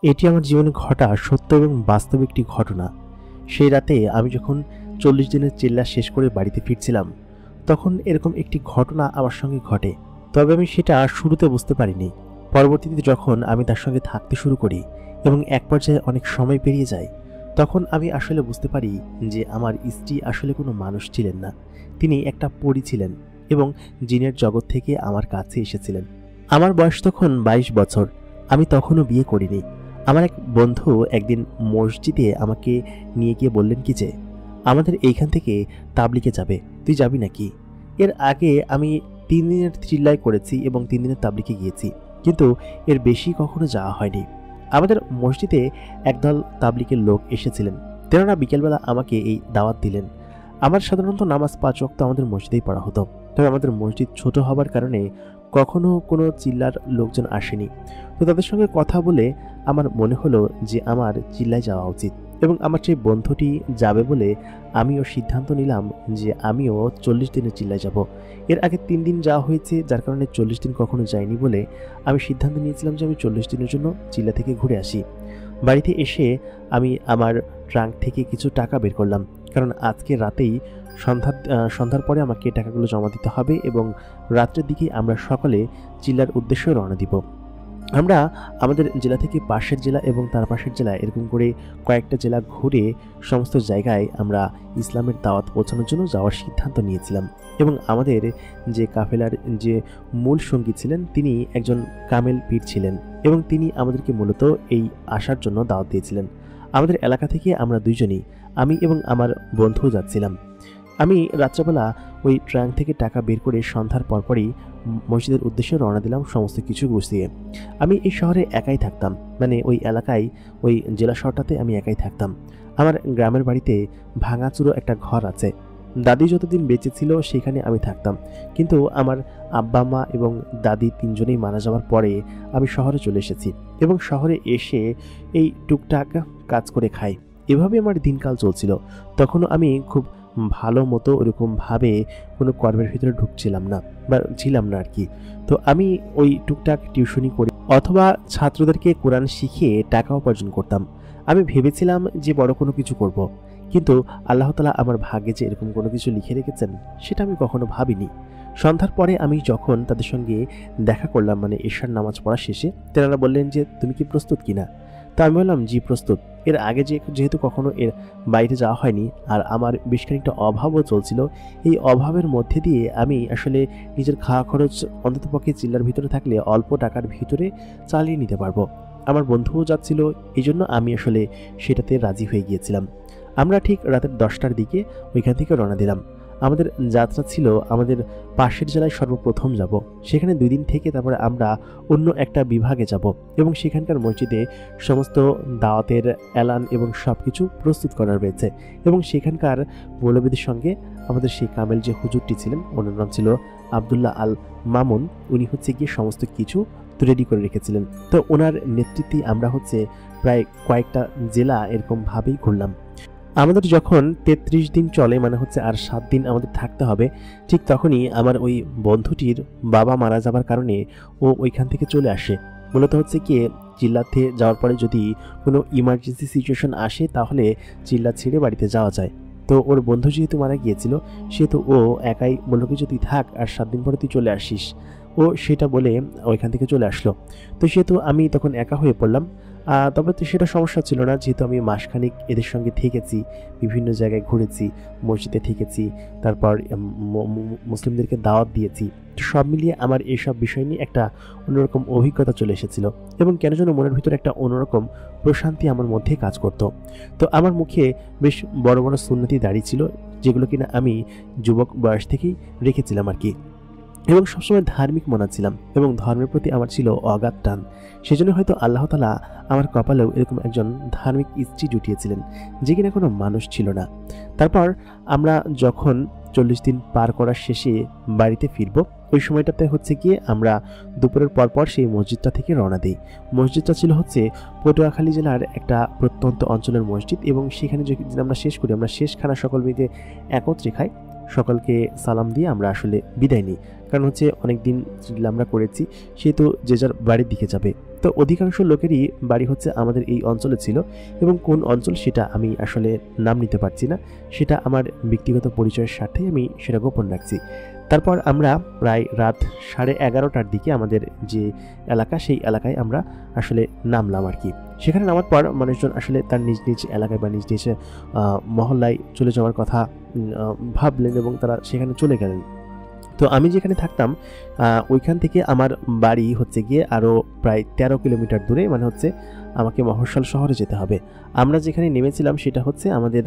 এটি আমার জীবনে ঘটা সত্য এবং বাস্তব একটি ঘটনা। সেই রাতে আমি যখন 40 দিনের চিল্লা শেষ করে বাড়িতে ফিরছিলাম, তখন এরকম একটি ঘটনা আমার সঙ্গে ঘটে। তবে আমি সেটা শুরুতে বুঝতে পারিনি। পরবর্তীতে যখন আমি তার সঙ্গে থাকতে শুরু করি এবং এক পর্যায়ে অনেক সময় পেরিয়ে যায়, তখন আমি আসলে বুঝতে পারি যে আমার স্ত্রী আসলে কোনো মানুষ ছিলেন না। তিনি একটা পরী ছিলেন এবং জিনের জগৎ থেকে আমার কাছে এসেছিলেন। আমার বয়স তখন 22 বছর। আমি তখনও বিয়ে করিনি। আমার এক বন্ধু একদিন মসজিদে আমাকে নিয়ে গিয়ে বললেন কি যে, আমাদের এইখান থেকে তাবলিগে যাবে, তুই যাবি নাকি? এর আগে আমি 3 দিনের চিল্লাই করেছি এবং 3 দিনের তাবলিগে গিয়েছি, কিন্তু এর বেশি কখনো যাওয়া হয়নি। আমাদের মসজিদে একদল তাবলিগের লোক এসেছিলেন। তেনারা বিকেলবেলা আমাকে এই দাওয়াত দিলেন। আমার সাধারণত নামাজ 5 ওয়াক্ত আমাদের মসজিদেই পড়া হতো, তবে আমাদের মসজিদ ছোট হবার কারণে কখনো কোনো চিল্লার লোকজন আসেনি। তো তাদের সঙ্গে কথা বলে আমার মনে হলো যে আমার চিল্লায় যাওয়া উচিত, এবং আমার সেই বন্ধুটি যাবে বলে আমিও সিদ্ধান্ত নিলাম যে আমিও 40 দিনের চিল্লায় যাব। এর আগে 3 দিন যাওয়া হয়েছে, যার কারণে 40 দিন কখনো যায়নি বলে আমি সিদ্ধান্ত নিয়েছিলাম যে আমি 40 দিনের জন্য চিল্লা থেকে ঘুরে আসি। বাড়িতে এসে আমি আমার ট্রাঙ্ক থেকে কিছু টাকা বের করলাম, কারণ আজকে রাতেই সন্ধ্যার পরে আমাকে টাকাগুলো জমা দিতে হবে এবং রাত্রের দিকে আমরা সকালে চিল্লার উদ্দেশ্যে রওনা দিব। আমরা আমাদের জেলা থেকে পাশের জেলা এবং তার পাশের জেলা এরকম করে কয়েকটা জেলা ঘুরে সমস্ত জায়গায় আমরা ইসলামের দাওয়াত পৌঁছানোর জন্য যাওয়ার সিদ্ধান্ত নিয়েছিলাম। এবং আমাদের যে কাফেলার যে মূল সঙ্গী ছিলেন তিনি একজন কামেল পীর ছিলেন এবং তিনি আমাদেরকে মূলত এই আসার জন্য দাওয়াত দিয়েছিলেন। আমাদের এলাকা থেকে আমরা দুইজনই, আমি এবং আমার বন্ধু যাচ্ছিলাম। আমি রাত্রেবেলা ওই ট্রাঙ্ক থেকে টাকা বের করে সন্ধ্যার পরপরই মসজিদের উদ্দেশ্যে রওনা দিলাম সমস্ত কিছু গুছিয়ে। আমি এই শহরে একাই থাকতাম, মানে ওই এলাকায়, ওই জেলা শহরটাতে আমি একাই থাকতাম। আমার গ্রামের বাড়িতে ভাঙাচুরো একটা ঘর আছে। দাদি যতদিন বেঁচে ছিল সেখানে আমি থাকতাম, কিন্তু আমার আব্বা মা এবং দাদি তিনজনেই মারা যাওয়ার পরে আমি শহরে চলে এসেছি এবং শহরে এসে এই টুকটাক কাজ করে খাই। এভাবে আমার দিনকাল চলছিল। তখনও আমি খুব ভালো মতো ওরকমভাবে কোনো কর্মের ভিতরে ঢুকছিলাম না বা ছিলাম না আর কি। তো আমি ওই টুকটাক টিউশনি করি অথবা ছাত্রদেরকে কোরআন শিখিয়ে টাকা উপার্জন করতাম। আমি ভেবেছিলাম যে বড় কোনো কিছু করব, কিন্তু আল্লাহ তাআলা আমার ভাগ্যে যে এরকম কোনো কিছু লিখে রেখেছেন সেটা আমি কখনো ভাবিনি। সন্ধ্যার পরে আমি যখন তাদের সঙ্গে দেখা করলাম, মানে এশার নামাজ পড়া শেষে, তেনারা বললেন যে তুমি কি প্রস্তুত কিনা? তো আমি বললাম জি প্রস্তুত। এর আগে যেহেতু কখনো এর বাইরে যাওয়া হয়নি আর আমার বেশ খানিকটা অভাবও চলছিল, এই অভাবের মধ্যে দিয়ে আমি আসলে নিজের খাওয়া খরচ অন্ততপক্ষে চিল্লার ভিতরে থাকলে অল্প টাকার ভিতরে চালিয়ে নিতে পারবো। আমার বন্ধুও যাচ্ছিল, এই জন্য আমি আসলে সেটাতে রাজি হয়ে গিয়েছিলাম। আমরা ঠিক রাতের 10টার দিকে ওইখান থেকে রওনা দিলাম। আমাদের যাত্রা ছিল আমাদের পাশের জেলায় সর্বপ্রথম যাব, সেখানে 2 দিন থেকে তারপরে আমরা অন্য একটা বিভাগে যাব এবং সেখানকার মসজিদে সমস্ত দাওয়াতের এলান এবং সব কিছু প্রস্তুত করা রয়েছে। এবং সেখানকার মৌলবীদের সঙ্গে আমাদের সেই কামেল যে হুজুরটি ছিলেন, ওনার নাম ছিল আবদুল্লাহ আল মামুন, উনি হচ্ছে গিয়ে সমস্ত কিছু রেডি করে রেখেছিলেন। তো ওনার নেতৃত্বে আমরা প্রায় কয়েকটা জেলা এরকমভাবেই ঘুরলাম। আমাদের যখন 33 দিন চলে, মানে আর 7 দিন আমাদের থাকতে হবে, ঠিক তখনই আমার ওই বন্ধুটির বাবা মারা যাবার কারণে ও ওইখান থেকে চলে আসে। মূলত কি চিল্লাতে যাওয়ার পরে যদি কোনো ইমার্জেন্সি সিচুয়েশন আসে তাহলে চিল্লা ছেড়ে বাড়িতে যাওয়া যায়। তো ওর বন্ধু যেহেতু মারা গিয়েছিল সেহেতু ও একাই বলল কি যে তুই থাক আর 7 দিন পরে তুই চলে আসিস। ও সেটা বলে ওইখান থেকে চলে আসলো। তো সেহেতু আমি তখন একা হয়ে পড়লাম। তবে তো সেটা সমস্যা ছিল না, যেহেতু আমি মাসখানিক এদের সঙ্গে থেকেছি, বিভিন্ন জায়গায় ঘুরেছি, মসজিদে থেকেছি, তারপর মুসলিমদেরকে দাওয়াত দিয়েছি। তো সব মিলিয়ে আমার এইসব বিষয় নিয়ে একটা অন্যরকম অভিজ্ঞতা চলে এসেছিল এবং কেন যেন মনের ভিতরে একটা অন্যরকম প্রশান্তি আমার মধ্যে কাজ করত। তো আমার মুখে বেশ বড় বড় সুন্নতি দাঁড়িয়ে ছিল, যেগুলো কিনা আমি যুবক বয়স থেকেই রেখেছিলাম আর কি, এবং সবসময় ধার্মিক মনা ছিলাম এবং ধর্মের প্রতি আমার ছিল অগাধ টান। সেজন্য হয়তো আল্লাহ তাআলা আমার কপালেও এরকম একজন ধার্মিক স্ত্রী জুটিয়েছিলেন যে কিনা কোনো মানুষ ছিল না। তারপর আমরা যখন 40 দিন পার করার শেষে বাড়িতে ফিরব, ওই সময়টাতে গিয়ে আমরা দুপুরের পরপর সেই মসজিদটা থেকে রওনা দিই। মসজিদটা ছিল পটুয়াখালী জেলার একটা প্রত্যন্ত অঞ্চলের মসজিদ এবং সেখানে যদি আমরা শেষ করি, আমরা শেষ খানা সকল মিলে একত্রে খাই, সকলকে সালাম দিয়ে আমরা আসলে বিদায় নিই। কারণ অনেক দিন আমরা করেছি, সেহেতু যে যার বাড়ির দিকে যাবে। তো অধিকাংশ লোকেরই বাড়ি হচ্ছে আমাদের এই অঞ্চলে ছিল, এবং কোন অঞ্চল সেটা আমি আসলে নাম নিতে পারছি না, সেটা আমার ব্যক্তিগত পরিচয়ের সাথে আমি সেটা গোপন রাখছি। তারপর আমরা প্রায় রাত 11:30টার দিকে আমাদের যে এলাকা, সেই এলাকায় আমরা আসলে নামলাম আর কি। সেখানে নামার পর মানুষজন আসলে তার নিজ নিজ এলাকায় বা নিজ নিজ মহল্লায় চলে যাওয়ার কথা ভাবলেন এবং তারা সেখানে চলে গেলেন। তো আমি যেখানে থাকতাম ওইখান থেকে আমার বাড়ি হচ্ছে গিয়ে আরও প্রায় 13 কিলোমিটার দূরে, মানে হচ্ছে আমাকে মফস্বল শহরে যেতে হবে। আমরা যেখানে নেমেছিলাম সেটা হচ্ছে আমাদের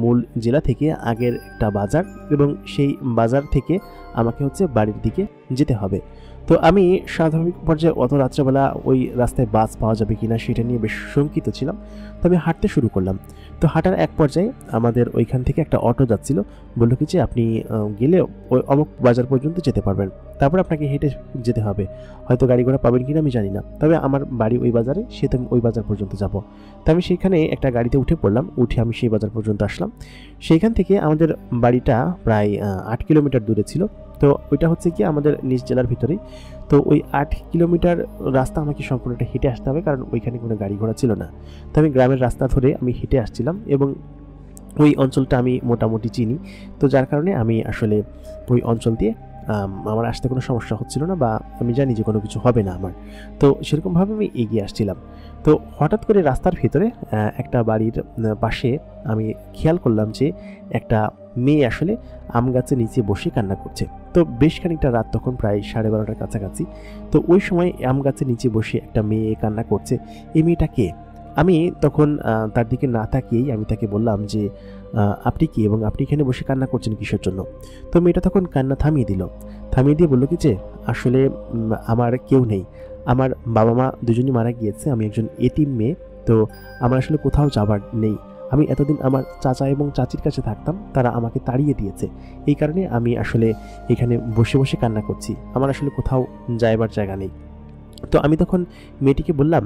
মূল জেলা থেকে আগের একটা বাজার, এবং সেই বাজার থেকে আমাকে হচ্ছে বাড়ির দিকে যেতে হবে। তো আমি স্বাভাবিক পর্যায়ে অত রাত্রেবেলা ওই রাস্তায় বাস পাওয়া যাবে কিনা সেটা নিয়ে বেশ শঙ্কিত ছিলাম। তো আমি হাঁটতে শুরু করলাম। তো হাঁটার এক পর্যায়ে আমাদের ওইখান থেকে একটা অটো যাচ্ছিল, বললো কি যে আপনি গেলে ওই অমুক বাজার পর্যন্ত যেতে পারবেন, তারপর আপনাকে হেঁটে যেতে হবে, হয়তো গাড়ি ঘোড়া পাবেন কিনা আমি জানি না, তবে আমার বাড়ি ওই বাজারে, সেহেতু আমি ওই বাজার পর্যন্ত যাব। তো আমি সেখানে একটা গাড়িতে উঠে পড়লাম, উঠে আমি সেই বাজার পর্যন্ত আসলাম। সেইখান থেকে আমাদের বাড়িটা প্রায় 8 কিলোমিটার দূরে ছিল। তো ওইটা হচ্ছে কি আমাদের নিজ জেলার ভিতরেই। তো ওই 8 কিলোমিটার রাস্তা আমাকে সম্পূর্ণটা হেঁটে আসতে হবে, কারণ ওইখানে কোনো গাড়ি ঘোড়া ছিল না। তো আমি গ্রামের রাস্তা ধরে আমি হেঁটে আসছিলাম, এবং ওই অঞ্চলটা আমি মোটামুটি চিনি। তো যার কারণে আমি আসলে ওই অঞ্চল দিয়ে আমার আসতে কোনো সমস্যা হচ্ছিল না, বা আমি জানি যে কোনো কিছু হবে না আমার। তো সেরকমভাবে আমি এগিয়ে আসছিলাম। তো হঠাৎ করে রাস্তার ভিতরে একটা বাড়ির পাশে আমি খেয়াল করলাম যে একটা মেয়ে আসলে আম গাছের নিচে বসে কান্না করছে। তো বেশ খানিকটা রাত, তখন প্রায় 12:30টার কাছাকাছি। তো ওই সময় আম গাছের নিচে বসে একটা মেয়ে কান্না করছে। এই মেয়েটা কে? আমি তখন তার দিকে না তাকিয়েই আমি তাকে বললাম যে আপনি কি, এবং আপনি এখানে বসে কান্না করছেন কিসের জন্য? তো মেয়েটা তখন কান্না থামিয়ে দিল। থামিয়ে দিয়ে বললো কি যে আসলে আমার কেউ নেই, আমার বাবা মা দুজনই মারা গিয়েছে, আমি একজন এতিম মেয়ে, তো আমার আসলে কোথাও যাবার নেই। আমি এতদিন আমার চাচা এবং চাচির কাছে থাকতাম, তারা আমাকে তাড়িয়ে দিয়েছে, এই কারণে আমি আসলে এখানে বসে বসে কান্না করছি, আমার আসলে কোথাও যাইবার জায়গা নেই। তো আমি তখন মেয়েটিকে বললাম,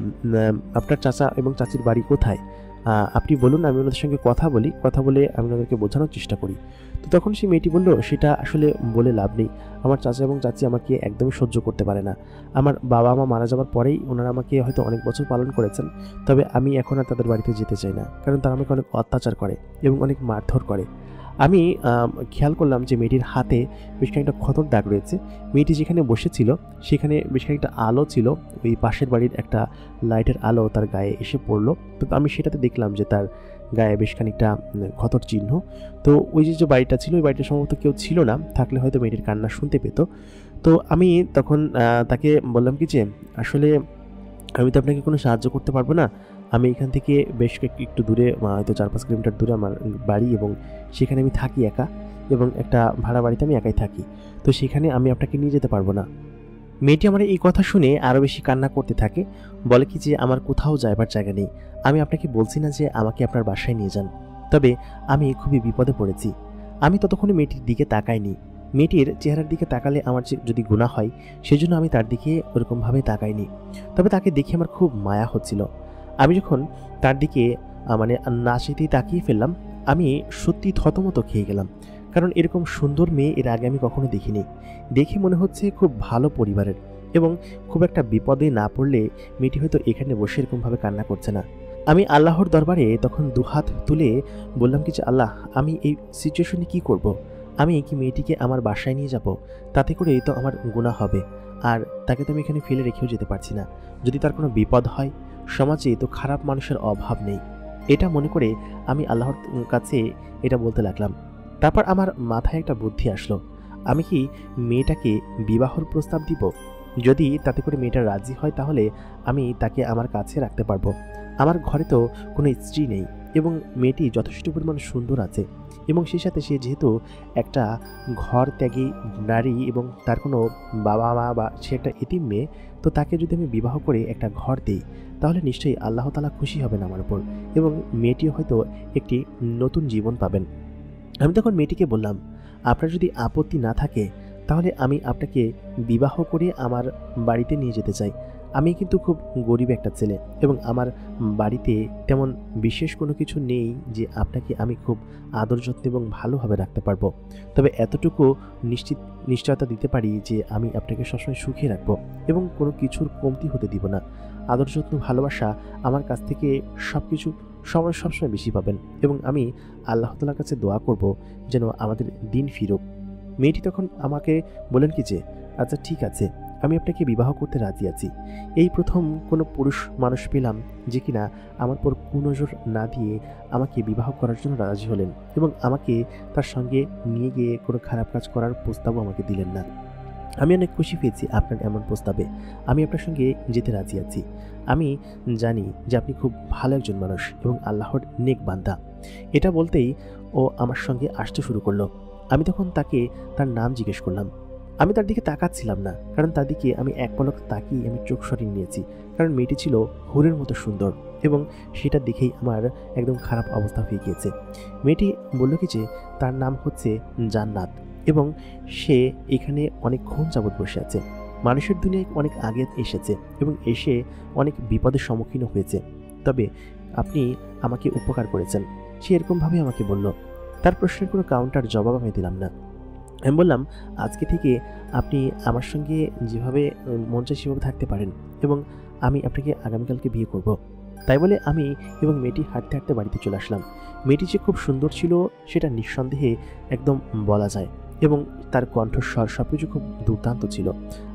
আপনার চাচা এবং চাচির বাড়ি কোথায়? আপনি বলুন, আমি ওনাদের সঙ্গে কথা বলি, কথা বলে আমি ওনাদেরকে বোঝানোর চেষ্টা করি। তো তখন সেই মেয়েটি বলল, সেটা আসলে বলে লাভ নেই, আমার চাচা এবং চাচি আমাকে একদমই সহ্য করতে পারে না। আমার বাবা মা মারা যাওয়ার পরেই ওনারা আমাকে হয়তো অনেক বছর পালন করেছেন, তবে আমি এখন আর তাদের বাড়িতে যেতে চাই না, কারণ তারা আমাকে অনেক অত্যাচার করে এবং অনেক মারধর করে। আমি খেয়াল করলাম যে মেয়েটির হাতে বেশ খানিকটা ক্ষতর দাগ রয়েছে। মেয়েটি যেখানে বসেছিল সেখানে বেশ খানিকটা আলো ছিল, ওই পাশের বাড়ির একটা লাইটের আলো তার গায়ে এসে পড়লো। তো আমি সেটাতে দেখলাম যে তার গায়ে বেশ খানিকটা ক্ষতর চিহ্ন। তো ওই যে বাড়িটা ছিল, ওই বাড়িটা সম্ভবত কেউ ছিল না, থাকলে হয়তো মেয়েটির কান্না শুনতে পেত। তো আমি তখন তাকে বললাম কি যে আসলে আমি তো আপনাকে কোনো সাহায্য করতে পারবো না, আমি এখান থেকে বেশ একটু দূরে, হয়তো 4-5 কিলোমিটার দূরে আমার বাড়ি, এবং সেখানে আমি থাকি একা, এবং একটা ভাড়া বাড়িতে আমি একাই থাকি, তো সেখানে আমি আপনাকে নিয়ে যেতে পারবো না। মেয়েটি আমার এই কথা শুনে আরও বেশি কান্না করতে থাকে, বলে কি যে আমার কোথাও যাইবার জায়গা নেই, আমি আপনাকে বলছি না যে আমাকে আপনার বাসায় নিয়ে যান, তবে আমি খুবই বিপদে পড়েছি। আমি ততক্ষণে মেয়েটির দিকে তাকাইনি। মেয়েটির চেহারার দিকে তাকালে আমার যদি গুনাহ হয়, সেজন্য আমি তার দিকে ওরকমভাবে তাকাইনি, তবে তাকে দেখে আমার খুব মায়া হচ্ছিল। আমি যখন তার দিকে মানে না চেতেই তাকিয়ে ফেললাম, আমি সত্যি থতমত খেয়ে গেলাম, কারণ এরকম সুন্দর মেয়ে এর আগে আমি কখনো দেখিনি। দেখে মনে হচ্ছে খুব ভালো পরিবারের, এবং খুব একটা বিপদে না পড়লে মেয়েটি হয়তো এখানে বসে এরকমভাবে কান্না করছে না। আমি আল্লাহর দরবারে তখন দুহাত তুলে বললাম কি যে আল্লাহ, আমি এই সিচুয়েশনে কি করব? আমি কি মেয়েটিকে আমার বাসায় নিয়ে যাব? তাতে করে তো আমার গুনাহ হবে, আর তাকে তো আমি এখানে ফেলে রেখেও যেতে পারছি না। যদি তার কোনো বিপদ হয়, সমাজে তো খারাপ মানুষের অভাব নেই, এটা মনে করে আমি আল্লাহর কাছে এটা বলতে লাগলাম। তারপর আমার মাথায় একটা বুদ্ধি আসলো, আমি কি মেয়েটাকে বিবাহর প্রস্তাব দিব? যদি তাতে করে মেয়েটা রাজি হয়, তাহলে আমি তাকে আমার কাছে রাখতে পারবো। আমার ঘরে তো কোনো স্ত্রী নেই, এবং মেয়েটি যথেষ্ট পরিমাণ সুন্দর আছে, এবং সেই সাথে সে যেহেতু একটা ঘর ত্যাগী নারী, এবং তার কোনো বাবা মা বা সে একটা এতিম মেয়ে, তো তাকে যদি আমি বিবাহ করে একটা ঘর দিই, তাহলে নিশ্চয়ই আল্লাহ তাআলা খুশি হবেন আমার উপর, এবং মেয়েটিও হয়তো একটি নতুন জীবন পাবেন। আমি তখন মেয়েটিকে বললাম, আপনার যদি আপত্তি না থাকে, তাহলে আমি আপনাকে বিবাহ করে আমার বাড়িতে নিয়ে যেতে চাই। আমি কিন্তু খুব গরিব একটা ছেলে এবং আমার বাড়িতে তেমন বিশেষ কোনো কিছু নেই যে আপনাকে আমি খুব আদর যত্ন এবং ভালোভাবে রাখতে পারবো। তবে এতটুকু নিশ্চয়তা দিতে পারি যে আমি আপনাকে সবসময় সুখে রাখবো এবং কোনো কিছুর কমতি হতে দিব না। আদর যত্ন ভালোবাসা আমার কাছ থেকে সবসময় বেশি পাবেন এবং আমি আল্লাহ তাআলার কাছে দোয়া করব যেন আমাদের দিন ফিরুক। মেয়েটি তখন আমাকে বলেন কি যে, আচ্ছা ঠিক আছে, আমি আপনাকে বিবাহ করতে রাজি আছি। এই প্রথম কোনো পুরুষ মানুষ পেলাম যে কিনা আমার পর কুনজর না দিয়ে আমাকে বিবাহ করার জন্য রাজি হলেন এবং আমাকে তার সঙ্গে নিয়ে গিয়ে কোনো খারাপ কাজ করার প্রস্তাবও আমাকে দিলেন না। আমি অনেক খুশি পেয়েছি আপনার এমন প্রস্তাবে। আমি আপনার সঙ্গে যেতে রাজি আছি। আমি জানি যে আপনি খুব ভালো একজন মানুষ এবং আল্লাহর নেক বান্দা। এটা বলতেই ও আমার সঙ্গে আসতে শুরু করলো। আমি তখন তাকে তার নাম জিজ্ঞেস করলাম। আমি তার দিকে তাকাচ্ছিলাম না, কারণ তার দিকে আমি এক পলক তাকিয়ে আমি চোখ সরিয়ে নিয়েছি, কারণ মেয়েটি ছিল হুরের মতো সুন্দর এবং সেটা দেখেই আমার একদম খারাপ অবস্থা হয়ে গিয়েছে। মেয়েটি বলল কি যে তার নাম হচ্ছে জান্নাত এবং সে এখানে অনেকক্ষণ যাবৎ বসে আছে। মানুষের দুনিয়ায় অনেক আগে এসেছে এবং এসে অনেক বিপদের সম্মুখীন হয়েছে, তবে আপনি আমাকে উপকার করেছেন। সে এরকমভাবে আমাকে বলল। তার প্রশ্নের কোনো কাউন্টার জবাব আমি দিলাম না। আমি বললাম, আজকে থেকে আপনি আমার সঙ্গে যেভাবে মন চায় সেভাবে থাকতে পারেন এবং আমি আপনাকে আগামীকালকে বিয়ে করব। তাই বলে আমি এবং মেয়েটি হাঁটতে হাঁটতে বাড়িতে চলে আসলাম। মেয়েটি যে খুব সুন্দর ছিল সেটা নিঃসন্দেহে একদম বলা যায় এবং তার কণ্ঠস্বর সব কিছু খুব দুর্দান্ত ছিল।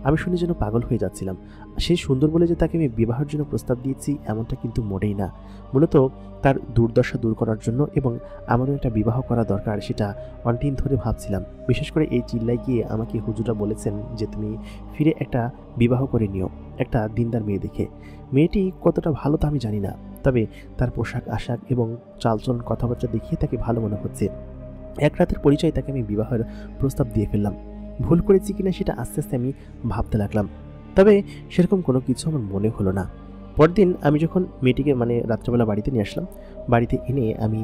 আমি শুনে যেন পাগল হয়ে যাচ্ছিলাম। সে সুন্দর বলে যে তাকে আমি বিবাহের জন্য প্রস্তাব দিয়েছি এমনটা কিন্তু মোটেই না। মূলত তার দুর্দশা দূর করার জন্য এবং আমারও একটা বিবাহ করা দরকার সেটা অনেকদিন ধরে ভাবছিলাম। বিশেষ করে এই চিল্লায় গিয়ে আমাকে হুজুররা বলেছেন যে তুমি ফিরে একটা বিবাহ করে নিও একটা দিনদার মেয়ে দেখে। মেয়েটি কতটা ভালো তা আমি জানি না, তবে তার পোশাক আশাক এবং চালচলন কথাবার্তা দেখিয়ে তাকে ভালো মনে হচ্ছে। এক রাতের পরিচয়ে তাকে আমি বিবাহের প্রস্তাব দিয়ে ফেললাম। ভুল করেছি কিনা সেটা আস্তে আস্তে আমি ভাবতে লাগলাম, তবে সেরকম কোনো কিছু আমার মনে হলো না। পরদিন আমি যখন মেয়েটিকে রাত্রেবেলা বাড়িতে নিয়ে আসলাম, বাড়িতে এনে আমি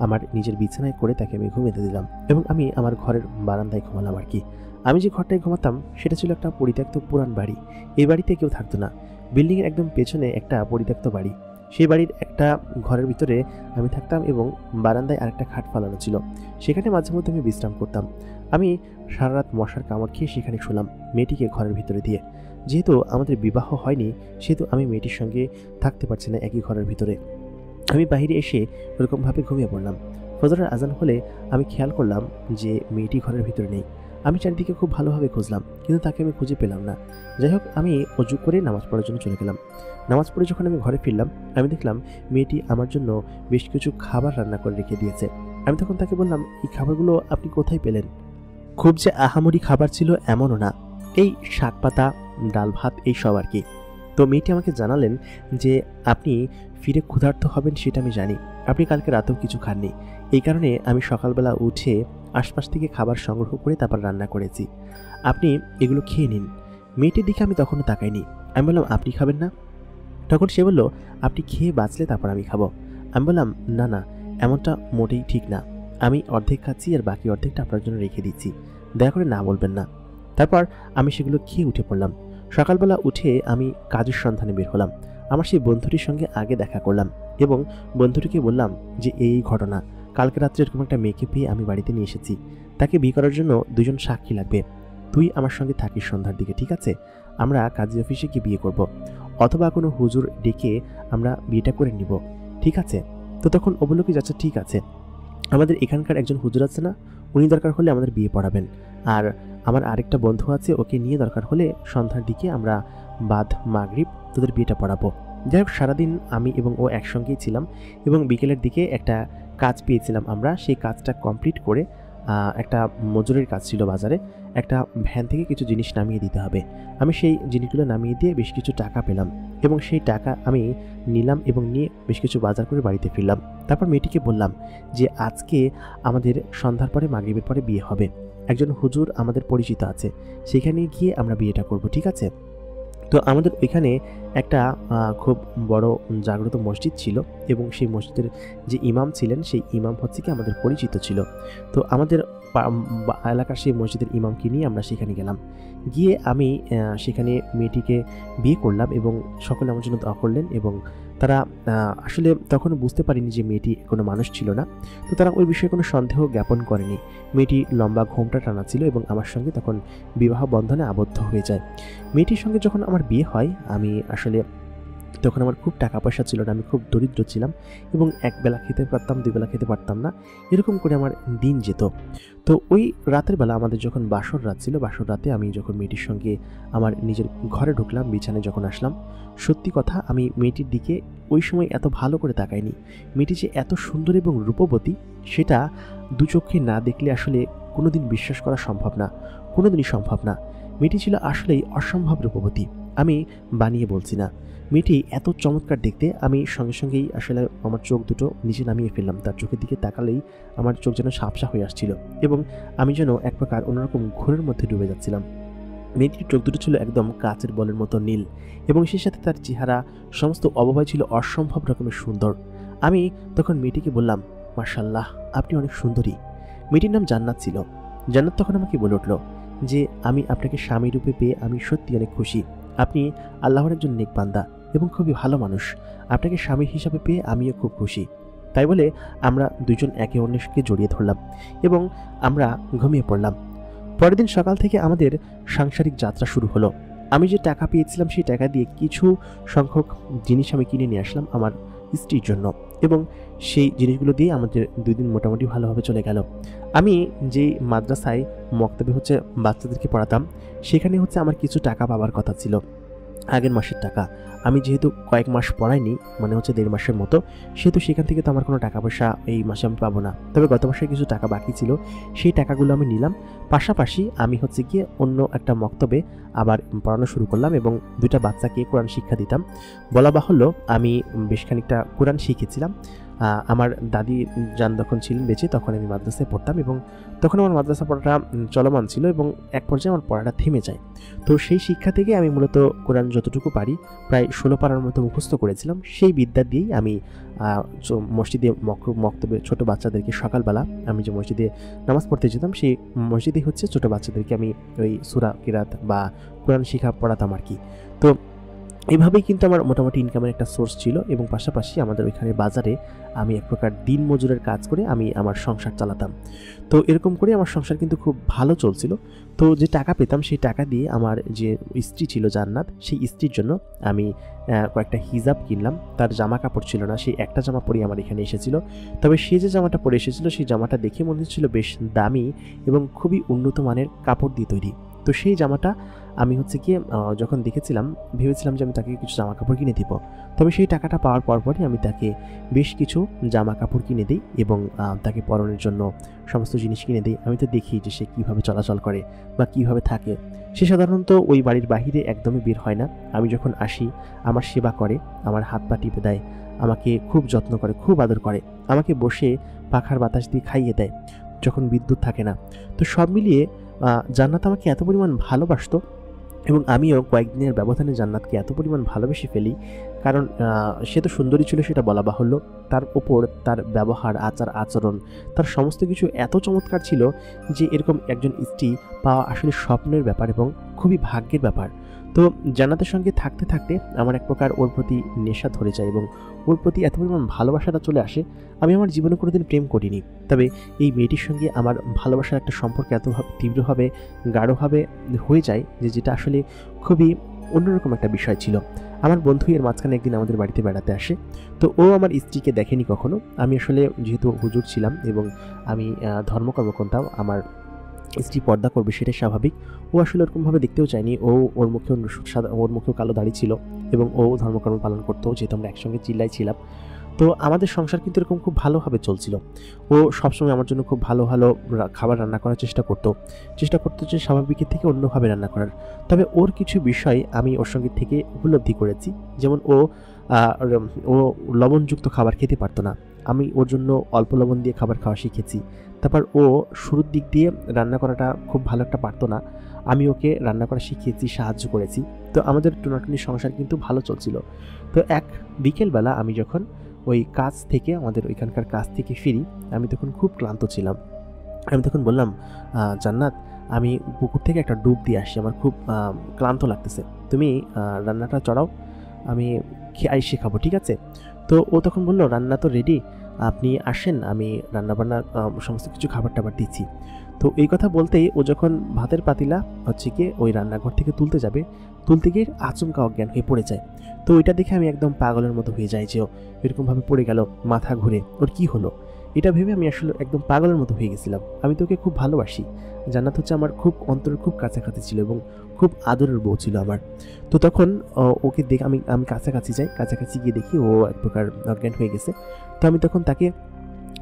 আমার নিজের বিছানায় করে তাকে আমি ঘুমিয়ে দিলাম এবং আমি আমার ঘরের বারান্দায় ঘুমালাম আর কি। আমি যে ঘরটায় ঘুমাতাম সেটা ছিল একটা পরিত্যক্ত পুরান বাড়ি। এই বাড়িতে কেউ থাকতো না। বিল্ডিংয়ের একদম পেছনে একটা পরিত্যক্ত বাড়ি। সেই বাড়ির একটা ঘরের ভিতরে আমি থাকতাম এবং বারান্দায় আরেকটা খাট ফালানো ছিল। সেখানে মাঝে মধ্যে আমি বিশ্রাম করতাম। আমি সারা রাত মশার কামড় খেয়ে সেখানে শুলাম মেয়েটিকে ঘরের ভিতরে দিয়ে। যেহেতু আমাদের বিবাহ হয়নি সেহেতু আমি মেয়েটির সঙ্গে থাকতে পারছি না একই ঘরের ভিতরে। আমি বাইরে এসে ওরকমভাবে ঘুমিয়ে পড়লাম। ফজরের আজান হলে আমি খেয়াল করলাম যে মেয়েটি ঘরের ভিতরে নেই। আমি চারিদিকে খুব ভালোভাবে খুঁজলাম, কিন্তু তাকে আমি খুঁজে পেলাম না। যাই হোক, আমি অজু করে নামাজ পড়ার জন্য চলে গেলাম। নামাজ পড়ে যখন আমি ঘরে ফিরলাম, আমি দেখলাম মেয়েটি আমার জন্য বেশ কিছু খাবার রান্না করে রেখে দিয়েছে। আমি তখন তাকে বললাম, এই খাবারগুলো আপনি কোথায় পেলেন? খুব যে আহামরি খাবার ছিল এমনও না, এই শাক পাতা, ডাল ভাত, এই সব আর কি। তো মেয়েটি আমাকে জানালেন যে আপনি ফিরে ক্ষুধার্ত হবেন সেটা আমি জানি, আপনি কালকে রাতেও কিছু খাননি, এই কারণে আমি সকালবেলা উঠে আশপাশ থেকে খাবার সংগ্রহ করে তারপর রান্না করেছি, আপনি এগুলো খেয়ে নিন। মেয়েটির দিকে আমি তখনও তাকাইনি। আমি বললাম, আপনি খাবেন না? তখন সে বলল, আপনি খেয়ে বাঁচলে তারপর আমি খাবো। আমি বললাম, না না, এমনটা মোটেই ঠিক না। আমি অর্ধেক খাচ্ছি আর বাকি অর্ধেকটা আপনার জন্য রেখে দিচ্ছি, দয়া করে না বলবেন না। তারপর আমি সেগুলো খেয়ে উঠে পড়লাম। সকালবেলা উঠে আমি কাজের সন্ধানে বের হলাম। আমার সেই বন্ধুটির সঙ্গে আগে দেখা করলাম এবং বন্ধুটিকে বললাম যে এই ঘটনা, কালকে রাত্রে এরকম একটা মেয়েকে পেয়ে আমি বাড়িতে নিয়ে এসেছি, তাকে বিয়ে করার জন্য দুজন সাক্ষী লাগবে। তুই আমার সঙ্গে থাকিস সন্ধ্যার দিকে, ঠিক আছে? আমরা কাজী অফিসে গিয়ে বিয়ে করব, অথবা কোনো হুজুর ডেকে আমরা বিয়েটা করে নিব, ঠিক আছে? তো তখন ও বলল কি, যাচ্ছে ঠিক আছে, আমাদের এখানকার একজন হুজুর আছে না, উনি দরকার হলে আমাদের বিয়ে পড়াবেন, আর আমার আরেকটা বন্ধু আছে, ওকে নিয়ে দরকার হলে সন্ধ্যার দিকে আমরা বাদ মাগরিব তোদের বিয়েটা পড়াবো। যাই হোক, সারাদিন আমি এবং ও একসঙ্গেই ছিলাম এবং বিকেলের দিকে একটা কাজ পেয়েছিলাম আমরা। সেই কাজটা কমপ্লিট করে একটা মজুরির কাজ ছিল বাজারে, একটা ভ্যান থেকে কিছু জিনিস নামিয়ে দিতে হবে। আমি সেই জিনিসগুলো নামিয়ে দিয়ে বেশ কিছু টাকা পেলাম এবং সেই টাকা আমি নিলাম এবং নিয়ে বেশ কিছু বাজার করে বাড়িতে ফিরলাম। তারপর মেয়েটিকে বললাম যে আজকে আমাদের সন্ধ্যার পরে মাগরিবের পরে বিয়ে হবে, একজন হুজুর আমাদের পরিচিত আছে, সেখানে গিয়ে আমরা বিয়েটা করব, ঠিক আছে? তো আমাদের ওইখানে একটা খুব বড় জাগ্রত মসজিদ ছিল এবং সেই মসজিদের যে ইমাম ছিলেন সেই ইমাম হচ্ছে কি আমাদের পরিচিত ছিল। তো আমাদের এলাকার সেই মসজিদের ইমামকে নিয়ে আমরা সেখানে গেলাম। গিয়ে আমি সেখানে মেয়েটিকে বিয়ে করলাম এবং সকলে আমার জন্য দোয়া করলেন এবং তারা আসলে তখন বুঝতে পারিনি যে মেয়েটি কোনো মানুষ ছিল না। তো তারা ওই বিষয়ে কোনো সন্দেহ জ্ঞাপন করেনি। মেয়েটি লম্বা ঘোমটা টানা ছিল এবং আমার সঙ্গে তখন বিবাহ বন্ধনে আবদ্ধ হয়ে যায়। মেয়েটির সঙ্গে যখন আমার বিয়ে হয় আমি আসলে তখন আমার খুব টাকা পয়সা ছিল না, আমি খুব দরিদ্র ছিলাম এবং একবেলা খেতে পারতাম, দুই বেলা খেতে পারতাম না, এরকম করে আমার দিন যেত। তো ওই রাতের বেলা আমাদের যখন বাসর রাত ছিল, বাসর রাতে আমি যখন মেয়েটির সঙ্গে আমার নিজের ঘরে ঢুকলাম, বিছানায় যখন আসলাম, সত্যি কথা আমি মেয়েটির দিকে ওই সময় এত ভালো করে তাকাইনি। মেয়েটি যে এত সুন্দর এবং রূপবতী সেটা দু চোখে না দেখলে আসলে কোনোদিন বিশ্বাস করা সম্ভব না, কোনোদিনই সম্ভব না। মেয়েটি ছিল আসলেই অসম্ভব রূপবতী, আমি বানিয়ে বলছি না। মেয়েটি এত চমৎকার দেখতে, আমি সঙ্গে সঙ্গেই আসলে আমার চোখ দুটো নিচে নামিয়ে ফেললাম। তার চোখের দিকে তাকালেই আমার চোখ যেন ঝাপসা হয়ে আসছিল এবং আমি যেন এক প্রকার অন্যরকম ঘোরের মধ্যে ডুবে যাচ্ছিলাম। মেয়েটির চোখ দুটো ছিল একদম কাচের বলের মতো নীল এবং সেই সাথে তার চেহারা, সমস্ত অবয়ব ছিল অসম্ভব রকমের সুন্দর। আমি তখন মেয়েটিকে বললাম, মাশাআল্লাহ, আপনি অনেক সুন্দরী। মেয়েটির নাম জান্নাত ছিল। জান্নাত তখন আমাকে বলে উঠল যে আমি আপনাকে স্বামী রূপে পেয়ে আমি সত্যি অনেক খুশি। আপনি আল্লাহর একজন নেক বান্দা এবং খুবই ভালো মানুষ। আপনাকে স্বামী হিসাবে পেয়ে আমিও খুব খুশি। তাই বলে আমরা দুজন একে অন্যকে জড়িয়ে ধরলাম এবং আমরা ঘুমিয়ে পড়লাম। পরের দিন সকাল থেকে আমাদের সাংসারিক যাত্রা শুরু হলো। আমি যে টাকা পেয়েছিলাম সেই টাকা দিয়ে কিছু সংখ্যক জিনিস আমি কিনে নিয়ে আসলাম আমার স্ত্রীর জন্য এবং সেই জিনিসগুলো দিয়ে আমাদের 2 দিন মোটামুটি ভালোভাবে চলে গেল। আমি যেই মাদ্রাসায় মক্তবে হচ্ছে বাচ্চাদেরকে পড়াতাম সেখানে হচ্ছে আমার কিছু টাকা পাওয়ার কথা ছিল, আগের মাসের টাকা। আমি যেহেতু কয়েক মাস পড়াইনি, মানে হচ্ছে 1.5 মাসের মতো, সেহেতু সেখান থেকে তো আমার কোনো টাকা পয়সা এই মাসে আমি পাবো না। তবে গত মাসে কিছু টাকা বাকি ছিল, সেই টাকাগুলো আমি নিলাম। পাশাপাশি আমি হচ্ছে গিয়ে অন্য একটা মক্তবে আবার পড়ানো শুরু করলাম এবং 2টা বাচ্চাকে কোরআন শিক্ষা দিতাম। বলা বাহুল্য আমি বেশ খানিকটা কোরআন শিখেছিলাম। আমার দাদি যান যখন ছিলেন বেঁচে তখন আমি মাদ্রাসায় পড়তাম এবং তখন আমার মাদ্রাসা পড়াটা চলমান ছিল এবং এক পর্যায়ে আমার পড়াটা থেমে যায়। তো সেই শিক্ষা থেকে আমি মূলত কোরআন যতটুকু পারি প্রায় 16 পারার মতো মুখস্থ করেছিলাম। সেই বিদ্যা দিয়েই আমি মসজিদে মক্তবে ছোট বাচ্চাদেরকে সকালবেলা আমি যে মসজিদে নামাজ পড়তে যেতাম সেই মসজিদে হচ্ছে ছোট বাচ্চাদেরকে আমি ওই সূরা কিরাত বা কোরআন শিক্ষা পড়াতাম আর কি। তো এভাবেই কিন্তু আমার মোটামুটি ইনকামের একটা সোর্স ছিল এবং পাশাপাশি আমাদের ওইখানে বাজারে আমি এক প্রকার দিন মজুরের কাজ করে আমি আমার সংসার চালাতাম। তো এরকম করে আমার সংসার কিন্তু খুব ভালো চলছিল। তো যে টাকা পেতাম সেই টাকা দিয়ে আমার যে স্ত্রী ছিল জান্নাত, সেই স্ত্রীর জন্য আমি কয়েকটা হিজাব কিনলাম। তার জামা কাপড় ছিল না, সেই একটা জামা পরে আমার এখানে এসেছিল। তবে সে যে জামাটা পরে এসেছিল সেই জামাটা দেখে মনে হচ্ছিল বেশ দামি এবং খুবই উন্নত মানের কাপড় দিয়ে তৈরি। তো সেই জামাটা আমি হচ্ছে গিয়ে যখন দেখেছিলাম ভেবেছিলাম যে আমি তাকে কিছু জামা কাপড় কিনে দিব। তবে সেই টাকাটা পাওয়ার পরপরই আমি তাকে বেশ কিছু জামা কাপড় কিনে দিই এবং তাকে পরনের জন্য সমস্ত জিনিস কিনে দিই। আমি তো দেখি যে সে কীভাবে চলাচল করে বা কীভাবে থাকে। সে সাধারণত ওই বাড়ির বাহিরে একদমই বের হয় না। আমি যখন আসি আমার সেবা করে, আমার হাত পা টিপে দেয়, আমাকে খুব যত্ন করে, খুব আদর করে, আমাকে বসে পাখার বাতাস দিয়ে খাইয়ে দেয় যখন বিদ্যুৎ থাকে না। তো সব মিলিয়ে জান্নাত আমাকে এত পরিমাণ ভালোবাসতো এবং আমিও কয়েকদিনের ব্যবধানে জান্নাতকে এত পরিমাণ ভালোবেসে ফেলি, কারণ সে তো সুন্দরী ছিল সেটা বলা বাহুল্য, তার ওপর তার ব্যবহার, আচার আচরণ, তার সমস্ত কিছু এত চমৎকার ছিল যে এরকম একজন স্ত্রী পাওয়া আসলে স্বপ্নের ব্যাপার এবং খুবই ভাগ্যের ব্যাপার। তো জান্নাতের সঙ্গে থাকতে থাকতে আমার এক প্রকার ওর প্রতি নেশা ধরে যায় এবং ওর প্রতি এত পরিমাণ ভালোবাসাটা চলে আসে। আমি আমার জীবনে কোনোদিন প্রেম করিনি, তবে এই মেয়েটির সঙ্গে আমার ভালোবাসার একটা সম্পর্ক এত তীব্রভাবে গাঢ়ভাবে হয়ে যায় যে যেটা আসলে খুবই অন্যরকম একটা বিষয় ছিল। আমার বন্ধু এর মাঝখানে একদিন আমাদের বাড়িতে বেড়াতে আসে। তো ও আমার স্ত্রীকে দেখেনি কখনো। আমি আসলে যেহেতু হুজুর ছিলাম এবং আমি ধর্মকর্ম করতাম, আমার স্ত্রী পর্দা করবে সেটাই স্বাভাবিক। ও আসলে ওরকমভাবে দেখতেও চায়নি। ওর মুখেও কালো দাড়ি ছিল এবং ও ধর্মকর্ম পালন করতো, যেহেতু আমরা একসঙ্গে চিল্লাই ছিলাম। তো আমাদের সংসার কিন্তু এরকম খুব ভালোভাবে চলছিল। ও সবসময় আমার জন্য খুব ভালো ভালো খাবার রান্না করার চেষ্টা করতো যে স্বাভাবিকের থেকে অন্যভাবে রান্না করার। তবে ওর কিছু বিষয় আমি ওর সঙ্গে থেকে উপলব্ধি করেছি, যেমন ও লবণযুক্ত খাবার খেতে পারতো না। আমি ওর জন্য অল্প লবণ দিয়ে খাবার খাওয়া শিখেছি। তারপর ও শুরুর দিক দিয়ে রান্না করাটা খুব ভালো একটা পারতো না, আমি ওকে রান্না করা শিখিয়েছি, সাহায্য করেছি। তো আমাদের টোনাটুনি সংসার কিন্তু ভালো চলছিল। তো এক বিকেলবেলা আমি যখন ওই কাজ থেকে, আমাদের ওইখানকার কাজ থেকে ফিরি, আমি তখন খুব ক্লান্ত ছিলাম। আমি তখন বললাম, জান্নাত, আমি পুকুর থেকে একটা ডুব দিয়ে আসি, আমার খুব ক্লান্ত লাগতেছে, তুমি রান্নাটা চড়াও, আমি এসে খাবো, ঠিক আছে? তো ও তখন বললো, রান্না তো রেডি, আপনি আসেন, আমি রান্নাবান্না সমস্ত কিছু খাবার টাবার দিচ্ছি। তো এই কথা বলতেই ও যখন ভাতের পাতিলা হচ্ছে কি ওই রান্নাঘর থেকে তুলতে গিয়ে আচমকা অজ্ঞান হয়ে পড়ে যায়। তো ওইটা দেখে আমি একদম পাগলের মতো হয়ে যাই যে ও এরকমভাবে পড়ে গেল, মাথা ঘুরে, ওর কি হলো, এটা ভেবে আমি আসলে একদম পাগলের মতো হয়ে গেছিলাম। আমি তো ওকে খুব ভালোবাসি, জান্নাত হচ্ছে আমার খুব অন্তরের খুব কাছাকাছি ছিল এবং খুব আদরের বউ ছিল আমার। তো তখন ওকে দেখে আমি কাছাকাছি গিয়ে দেখি ও এক প্রকার অজ্ঞান হয়ে গেছে। তো আমি তখন তাকে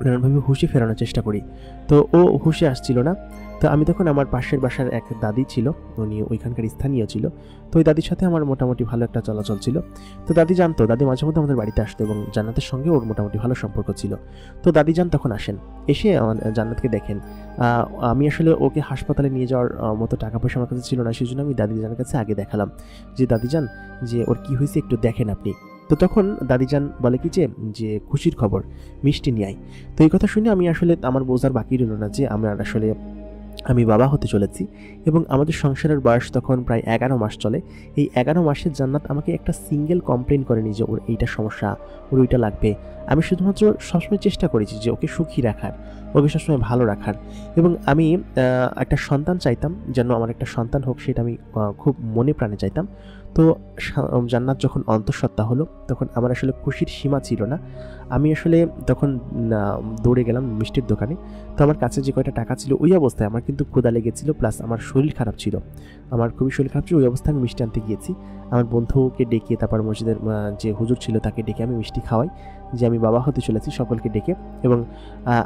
নানানভাবে হুঁশে ফেরানোর চেষ্টা করি, তো ও হুঁশে আসছিল না। তো আমি তখন আমার পাশের বাসার এক দাদি ছিল, উনি ওইখানকার স্থানীয় ছিল, তো ওই দাদির সাথে আমার মোটামুটি ভালো একটা চলাচল ছিল। তো দাদি জানতো, দাদি মাঝে মধ্যে আমাদের বাড়িতে আসতো এবং জান্নাতের সঙ্গে ওর মোটামুটি ভালো সম্পর্ক ছিল। তো দাদি যান তখন আসেন, এসে জান্নাতকে দেখেন। আমি আসলে ওকে হাসপাতালে নিয়ে যাওয়ার মতো টাকা পয়সা আমার কাছে ছিল না, সেই জন্য আমি দাদি জানের কাছে আগে দেখালাম যে দাদি যান, যে ওর কি হয়েছে একটু দেখেন আপনি। তো তখন দাদিজান বলে কি যে খুশির খবর, মিষ্টি নিয়ে আয়। তো এই কথা শুনে আমি আসলে আমার বোঝার বাকি রইল না যে আমি বাবা হতে চলেছি এবং আমাদের সংসারের বয়স তখন প্রায় 11 মাস চলে। এই 11 মাসে জান্নাত আমাকে একটা সিঙ্গেল কমপ্লেন করেনি যে ওর এইটা সমস্যা, ওর ওইটা লাগবে। আমি শুধুমাত্র সবসময় চেষ্টা করেছি যে ওকে সুখী রাখার, ওকে সবসময় ভালো রাখার, এবং আমি একটা সন্তান চাইতাম, যেন আমার একটা সন্তান হোক, সেটা আমি খুব মনে প্রাণে চাইতাম। তো জান্নাত যখন অন্তঃসত্ত্বা হলো তখন আমার আসলে খুশির সীমা ছিল না। আমি আসলে তখন দৌড়ে গেলাম মিষ্টির দোকানে। তো আমার কাছে যে কয়টা টাকা ছিল, ওই অবস্থায় আমার কিন্তু ক্ষুধা লেগেছিল, প্লাস আমার শরীর খারাপ ছিল, আমার খুবই শরীর খারাপ ছিল। ওই অবস্থায় আমি মিষ্টি আনতে গিয়েছি, আমার বন্ধুকে ডেকে, তারপর মসজিদের যে হুজুর ছিল তাকে ডেকে আমি মিষ্টি খাওয়াই যে আমি বাবা হতে চলেছি, সকলকে ডেকে, এবং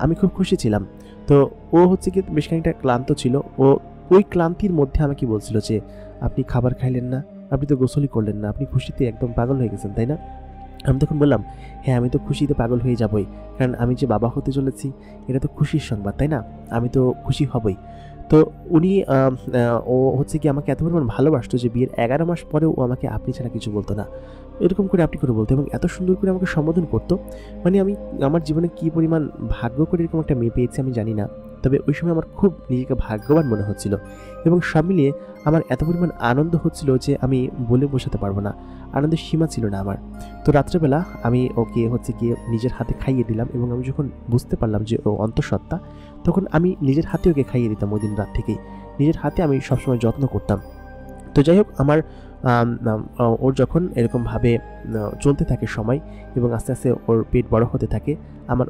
আমি খুব খুশি ছিলাম। তো ও হচ্ছে কি বেশ খানিকটা ক্লান্ত ছিল, ও ওই ক্লান্তির মধ্যে আমাকে বলছিল যে আপনি খাবার খাইলেন না, আপনি তো গোসলই করলেন না, আপনি খুশিতে একদম পাগল হয়ে গেছেন, তাই না? আমি তখন বললাম, হ্যাঁ, আমি তো খুশিতে পাগল হয়ে যাবই, কারণ আমি যে বাবা হতে চলেছি এটা তো খুশির সংবাদ, তাই না? আমি তো খুশি হবই। তো উনি ও হচ্ছে কি আমাকে এত পরিমাণ ভালোবাসতো যে বিয়ের 11 মাস পরেও ও আমাকে আপনি ছাড়া কিছু বলতো না, এরকম করে আপনি করে বলতো এবং এত সুন্দর করে আমাকে সম্বোধন করতো। মানে আমি আমার জীবনে কী পরিমাণ ভাগ্য করে এরকম একটা মেয়ে পেয়েছি আমি জানি না, তবে ওই সময় আমার খুব নিজেকে ভাগ্যবান মনে হচ্ছিল এবং সব মিলিয়ে আমার এত পরিমাণ আনন্দ হচ্ছিল যে আমি বলে বোঝাতে পারবো না, আনন্দের সীমা ছিল না আমার। তো রাত্রেবেলা আমি ওকে হচ্ছে গিয়ে নিজের হাতে খাইয়ে দিলাম এবং আমি যখন বুঝতে পারলাম যে ও অন্তঃসত্ত্বা, তখন আমি নিজের হাতে ওকে খাইয়ে দিতাম। ওই দিন রাত থেকেই নিজের হাতে আমি সবসময় যত্ন করতাম। তো যাই হোক, আমার ওর যখন এরকমভাবে চলতে থাকে সময় এবং আস্তে আস্তে ওর পেট বড় হতে থাকে, আমার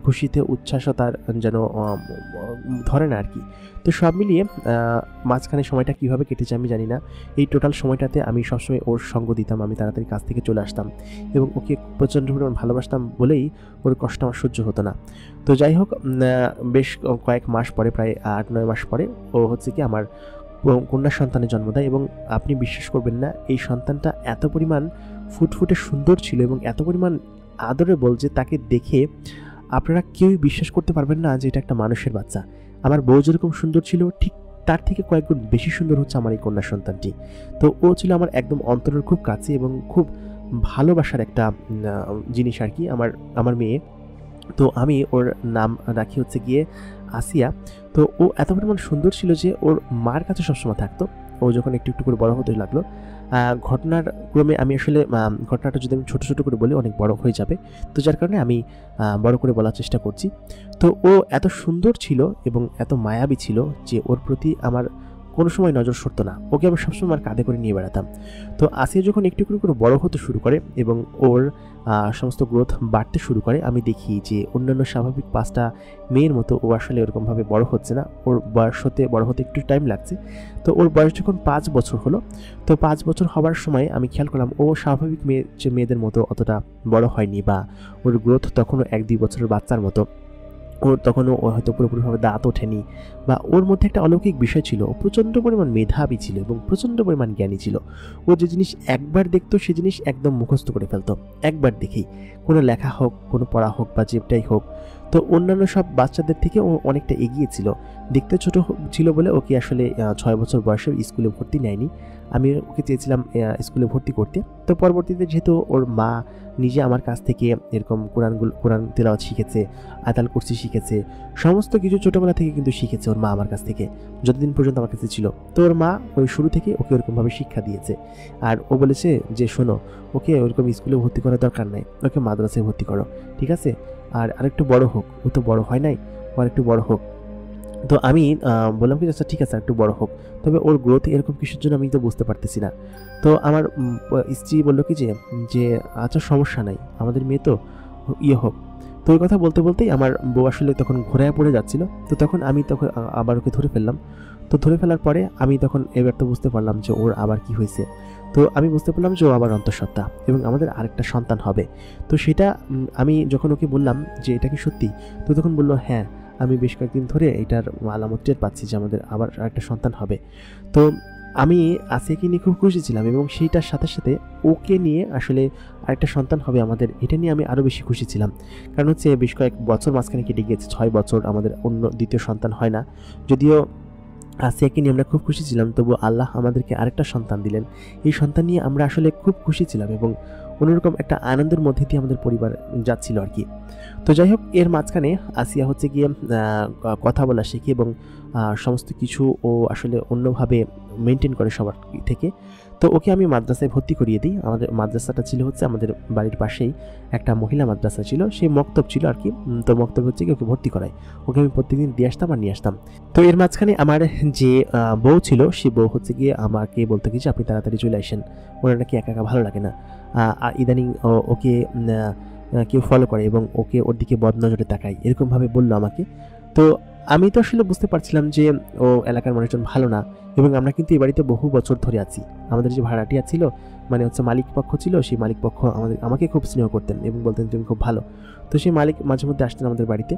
খুশিতে উচ্ছ্বাসতার যেন ধরে না আর কি। তো সব মিলিয়ে মাঝখানে সময়টা কীভাবে কেটেছে আমি জানি না। এই টোটাল সময়টাতে আমি সবসময় ওর সঙ্গ দিতাম, আমি তাড়াতাড়ি কাজ থেকে চলে আসতাম এবং ওকে প্রচণ্ড পরিমাণ ভালোবাসতাম বলেই ওর কষ্ট আমার সহ্য হতো না। তো যাই হোক, বেশ কয়েক মাস পরে, প্রায় 8-9 মাস পরে ও হচ্ছে কি আমার কন্যা সন্তানের জন্ম দেয় এবং আপনি বিশ্বাস করবেন না, এই সন্তানটা এত পরিমাণ ফুটফুটে সুন্দর ছিল এবং এত পরিমাণ আদরেবল যে তাকে দেখে আপনারা কেউই বিশ্বাস করতে পারবেন না যে এটা একটা মানুষের বাচ্চা। আমার বউ যেরকম সুন্দর ছিল, ঠিক তার থেকে কয়েক গুণ বেশি সুন্দর হচ্ছে আমার এই কন্যা সন্তানটি। তো ও ছিল আমার একদম অন্তরের খুব কাছে এবং খুব ভালোবাসার একটা জিনিস আর কি, আমার মেয়ে। তো আমি ওর নাম রাখি হচ্ছে গিয়ে আসিয়া। তো ও এত পরিমাণ সুন্দর ছিল যে ওর মার কাছে সবসময় থাকতো। ও যখন একটু একটু করে বড় হতে লাগলো, ঘটনার ক্রমে আমি আসলে ঘটনাটা যদি আমি ছোটো ছোটো করে বলি অনেক বড় হয়ে যাবে, তো যার কারণে আমি বড় করে বলার চেষ্টা করছি। তো ও এত সুন্দর ছিল এবং এত মায়াবী ছিল যে ওর প্রতি আমার কোনো সময় নজর সরতো না, ওকে আমি সবসময় আমার কাঁধে করে নিয়ে বেড়াতাম। তো আসিয়া যখন একটু একটু করে বড় হতে শুরু করে এবং ওর সমস্ত গ্রোথ বাড়তে শুরু করে, আমি দেখি যে অন্যান্য স্বাভাবিক 5টা মেয়ের মতো ও আসলে ওরকমভাবে বড় হচ্ছে না, ওর বড় হতে একটু টাইম লাগছে। তো ওর বয়স যখন 5 বছর হলো, তো 5 বছর হওয়ার সময় আমি খেয়াল করলাম ও স্বাভাবিক মেয়েদের মতো অতটা বড় হয়নি, বা ওর গ্রোথ তখনও 1-2 বছরের বাচ্চার মতো। ওর তখনও ও হয়তো পুরোপুরিভাবে দাঁত ওঠেনি, বা ওর মধ্যে একটা অলৌকিক বিষয় ছিল, ও প্রচণ্ড পরিমাণ মেধাবী ছিল এবং প্রচণ্ড পরিমাণ জ্ঞানী ছিল। ও যে জিনিস একবার দেখতো সে জিনিস একদম মুখস্থ করে ফেলতো একবার দেখেই, কোনো লেখা হোক, কোনো পড়া হোক বা যেটাই হোক। তো অন্যান্য সব বাচ্চাদের থেকে ও অনেকটা এগিয়ে ছিল। দেখতে ছোট ছিল বলে ওকে আসলে 6 বছর বয়সে স্কুলে ভর্তি নেয়নি। আমি ওকে চেয়েছিলাম স্কুলে ভর্তি করতে। তো পরবর্তীতে যেহেতু ওর মা নিজে আমার কাছ থেকে এরকম কোরআন তেলাওয়াত শিখেছে, আয়াতুল কুরসি শিখেছে, সমস্ত কিছু ছোটোবেলা থেকে কিন্তু শিখেছে ওর মা আমার কাছ থেকে, যতদিন পর্যন্ত আমার কাছে ছিল। তো ওর মা ওই শুরু থেকে ওকে ওরকমভাবে শিক্ষা দিয়েছে। আর ও বলেছে যে শোনো, ওকে ওরকম স্কুলে ভর্তি করার দরকার নাই, ওকে মাদ্রাসায় ভর্তি করো, ঠিক আছে? আর আরেকটু বড় হোক, ও তো বড় হয় নাই, ও আরেকটু বড় হোক। তো আমি বললাম কি আচ্ছা ঠিক আছে একটু বড় হোক, তবে ওর গ্রোথ এরকম কিছুর জন্য আমি তো বুঝতে পারতেছি না। তো আমার স্ত্রী বললো কি যে আচ্ছা সমস্যা নাই, আমাদের মেয়ে তো হোক। তো ওই কথা বলতে বলতেই আমার বউ আসলে তখন ঘোরায় পড়ে যাচ্ছিল। তো তখন আমি আবার ওকে ধরে ফেললাম। তো ধরে ফেলার পরে আমি তখন এবার তো বুঝতে পারলাম যে ওর আবার কি হয়েছে। তো আমি বুঝতে পারলাম যে ও আবার অন্তঃসত্ত্বা এবং আমাদের আরেকটা সন্তান হবে। তো সেটা আমি যখন ওকে বললাম যে এটা কি সত্যি, তো তখন বললো হ্যাঁ, আমি বেশ কয়েকদিন ধরে এটার আলামত টের পাচ্ছি যে আমাদের আবার আরেকটা সন্তান হবে। তো আমি আসিয়াকে নিয়ে খুব খুশি ছিলাম এবং সেইটার সাথে সাথে ওকে নিয়ে আসলে আরেকটা সন্তান হবে আমাদের, এটা নিয়ে আমি আরও বেশি খুশি ছিলাম। কারণ হচ্ছে বেশ কয়েক বছর মাঝখানে কেটে গিয়েছে, 6 বছর আমাদের অন্য দ্বিতীয় সন্তান হয় না। যদিও আসিয়াকে নিয়ে আমরা খুব খুশি ছিলাম, তবু আল্লাহ আমাদেরকে আরেকটা সন্তান দিলেন। এই সন্তান নিয়ে আমরা আসলে খুব খুশি ছিলাম এবং অন্যরকম একটা আনন্দের মধ্যে দিয়ে আমাদের পরিবার যাচ্ছিল আর কি। তো যাই হোক, এর মাঝখানে আসিয়া হচ্ছে গিয়ে কথা বলা শেখে এবং সমস্ত কিছু ও আসলে অন্যভাবে মেনটেন করে সবার থেকে। তো ওকে আমি মাদ্রাসায় ভর্তি করিয়ে দিই। আমাদের মাদ্রাসাটা ছিল হচ্ছে আমাদের বাড়ির পাশেই একটা মহিলা মাদ্রাসা ছিল, সেই মক্তব ছিল আর কি। তো মক্তব হচ্ছে কি ওকে ভর্তি করায়, ওকে আমি প্রত্যেকদিন দিয়ে আসতাম আর নিয়ে আসতাম। তো এর মাঝখানে আমার যে বউ ছিল, সে বউ হচ্ছে গিয়ে আমাকে বলতে গিয়েছে আপনি তাড়াতাড়ি চলে আসেন, ওরা নাকি একা একা ভালো লাগে না। ইদানিং ওকে কেউ ফলো করে এবং ওকে ওর দিকে বদনজরে তাকায়, এরকমভাবে বললো আমাকে। তো আমি তো আসলে বুঝতে পারছিলাম যে ও এলাকার মানুষজন ভালো না এবং আমরা কিন্তু এই বাড়িতে বহু বছর ধরে আছি। আমাদের যে ভাড়াটিয়া ছিল, মানে হচ্ছে মালিক পক্ষ ছিল, সেই মালিক পক্ষ আমাকে খুব স্নেহ করতেন এবং বলতেন তুমি খুব ভালো। তো সেই মালিক মাঝে মধ্যে আসতেন আমাদের বাড়িতে।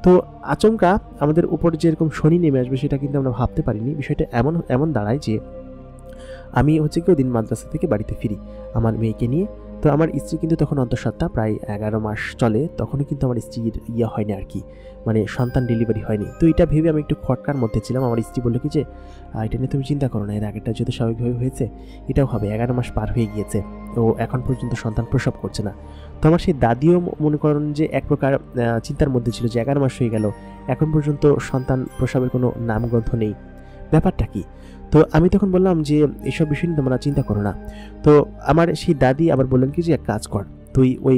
তো আচমকা আমাদের উপর যে এরকম শনি নেমে আসবে সেটা কিন্তু আমরা ভাবতে পারিনি। বিষয়টা এমন দাঁড়ায় যে আমি হচ্ছে কি ওদিন মাদ্রাসা থেকে বাড়িতে ফিরি আমার মেয়েকে নিয়ে। তো আমার স্ত্রী কিন্তু তখন অন্তঃসত্ত্বা, প্রায় 11 মাস চলে, তখনও কিন্তু আমার স্ত্রীর হয়নি আর কি, মানে সন্তান ডেলিভারি হয়নি। তো এটা ভেবে আমি একটু খটকার মধ্যে ছিলাম। আমার স্ত্রী বললো কি যে এটা নিয়ে তুমি চিন্তা করো না, এর আগেরটা যেহেতু স্বাভাবিকভাবে হয়েছে, এটাও হবে, 11 মাস পার হয়ে গিয়েছে, ও এখন পর্যন্ত সন্তান প্রসব করছে না। তো আমার সেই দাদিও মনে করেন যে এক প্রকার চিন্তার মধ্যে ছিল যে 11 মাস হয়ে গেল, এখন পর্যন্ত সন্তান প্রসবের কোনো নামগ্রন্থ নেই, ব্যাপারটা কি? তো আমি তখন বললাম যে এসব বিষয় নিয়ে তোমরা চিন্তা করো না। তো আমার সেই দাদি আবার বললেন কি যে এক কাজ কর, তুই ওই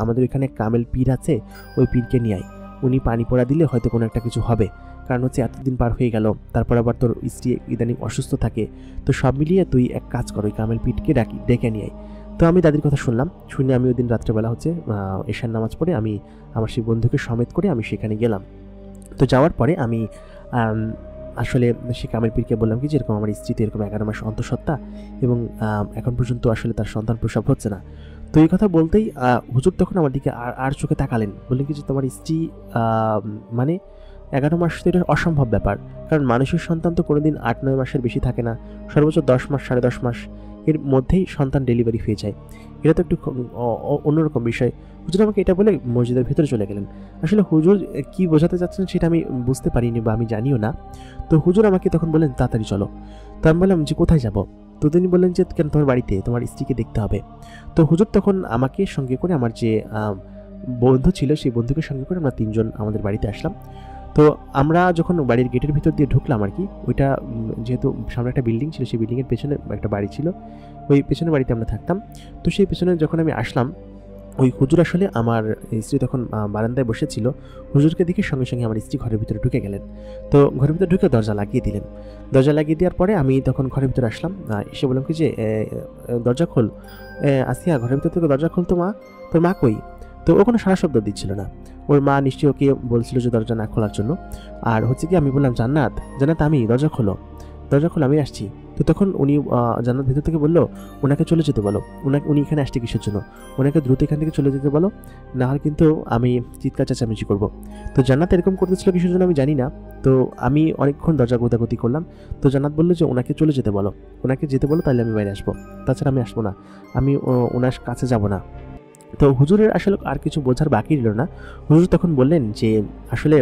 আমাদের এখানে কামেল পীর আছে, ওই পীরকে নিয়ে আয়, উনি পানি পড়া দিলে হয়তো কোনো একটা কিছু হবে। কারণ হচ্ছে এতদিন পার হয়ে গেল, তারপর আবার তোর স্ত্রী ইদানিং অসুস্থ থাকে, তো সব মিলিয়ে তুই এক কাজ কর, ওই কামেল পীরকে ডেকে নিয়ে আয়। তো আমি দাদির কথা শুনলাম, শুনে আমি ওই দিন রাত্রেবেলা হচ্ছে এশার নামাজ পড়ে আমি আমার সেই বন্ধুকে সমেত করে আমি সেখানে গেলাম। তো যাওয়ার পরে আমি আসলে সে কামেল পীরকে বললাম কি যে এরকম আমার স্ত্রীতে এরকম 11 মাস অন্তঃসত্ত্বা এবং এখন পর্যন্ত আসলে তার সন্তান প্রসব হচ্ছে না। তো এই কথা বলতেই হুজুর তখন আমার দিকে আর চোখে তাকালেন, বললেন কি যে তোমার স্ত্রী মানে 11 মাস তো এটা অসম্ভব ব্যাপার, কারণ মানুষের সন্তান তো কোনোদিন 8-9 মাসের বেশি থাকে না, সর্বোচ্চ 10 মাস 10.5 মাস এর মধ্যেই সন্তান ডেলিভারি হয়ে যায়, এটা তো একটু অন্যরকম বিষয়। হুজুর আমাকে এটা বলে মসজিদের ভেতরে চলে গেলেন। আসলে হুজুর কি বোঝাতে চাচ্ছেন সেটা আমি বুঝতে পারিনি বা আমি জানিও না। তো হুজুর আমাকে তখন বললেন তাড়াতাড়ি চলো। তো আমি বললাম যে কোথায় যাব? তো তিনি বললেন যে কেন, তোমার বাড়িতে তোমার স্ত্রীকে দেখতে হবে। তো হুজুর তখন আমাকে সঙ্গে করে আমার যে বন্ধু ছিল সেই বন্ধুকে সঙ্গে করে আমরা 3 জন আমাদের বাড়িতে আসলাম। তো আমরা যখন বাড়ির গেটের ভিতর দিয়ে ঢুকলাম আর কি, ওইটা যেহেতু সামনে একটা বিল্ডিং ছিল, সেই বিল্ডিংয়ের পেছনে একটা বাড়ি ছিল, ওই পেছনের বাড়িতে আমরা থাকতাম। তো সেই পেছনে যখন আমি আসলাম, ওই হুজুর আসলে আমার স্ত্রী তখন বারান্দায় বসেছিল, হুজুরকে দেখে সঙ্গে সঙ্গে আমার স্ত্রী ঘরের ভিতরে ঢুকে গেলেন। তো ঘরের ভিতরে ঢুকে দরজা লাগিয়ে দিলেন। দরজা লাগিয়ে দেওয়ার পরে আমি তখন ঘরের ভিতরে আসলাম, এসে বললাম কি যে দরজা খোল, আসিয়া ঘরের ভিতর থেকে দরজা খোল, তো মা, তোর মা কই? তো ও কোনো সারা শব্দ দিচ্ছিল না। ওর মা নিশ্চয়ই ওকে বলছিল যে দরজা না খোলার জন্য। আর হচ্ছে কি আমি বললাম জান্নাত, আমি, দরজা খোলো, আমি আসছি। তো তো তখন উনি জান্নাত ভেতর থেকে বলল, ওনাকে চলে যেতে বলো, উনি এখানে আসছে কিসের জন্য, ওনাকে দ্রুত এখান থেকে চলে যেতে বলো, না হলে কিন্তু আমি চিৎকার চেঁচামেচি করবো। তো জান্নাত এরকম করতেছিল কিসের জন্য আমি জানি না। তো আমি অনেকক্ষণ দরজা গোতাগতি করলাম। তো জান্নাত বললো যে ওনাকে চলে যেতে বলো, ওনাকে যেতে বলো, তাহলে আমি বাইরে আসবো, তাছাড়া আমি আসবো না, আমি ওনার কাছে যাব না। তো হুজুরের আসলে আর কিছু বোঝার বাকি রইল না। হুজুর তখন বললেন যে আসলে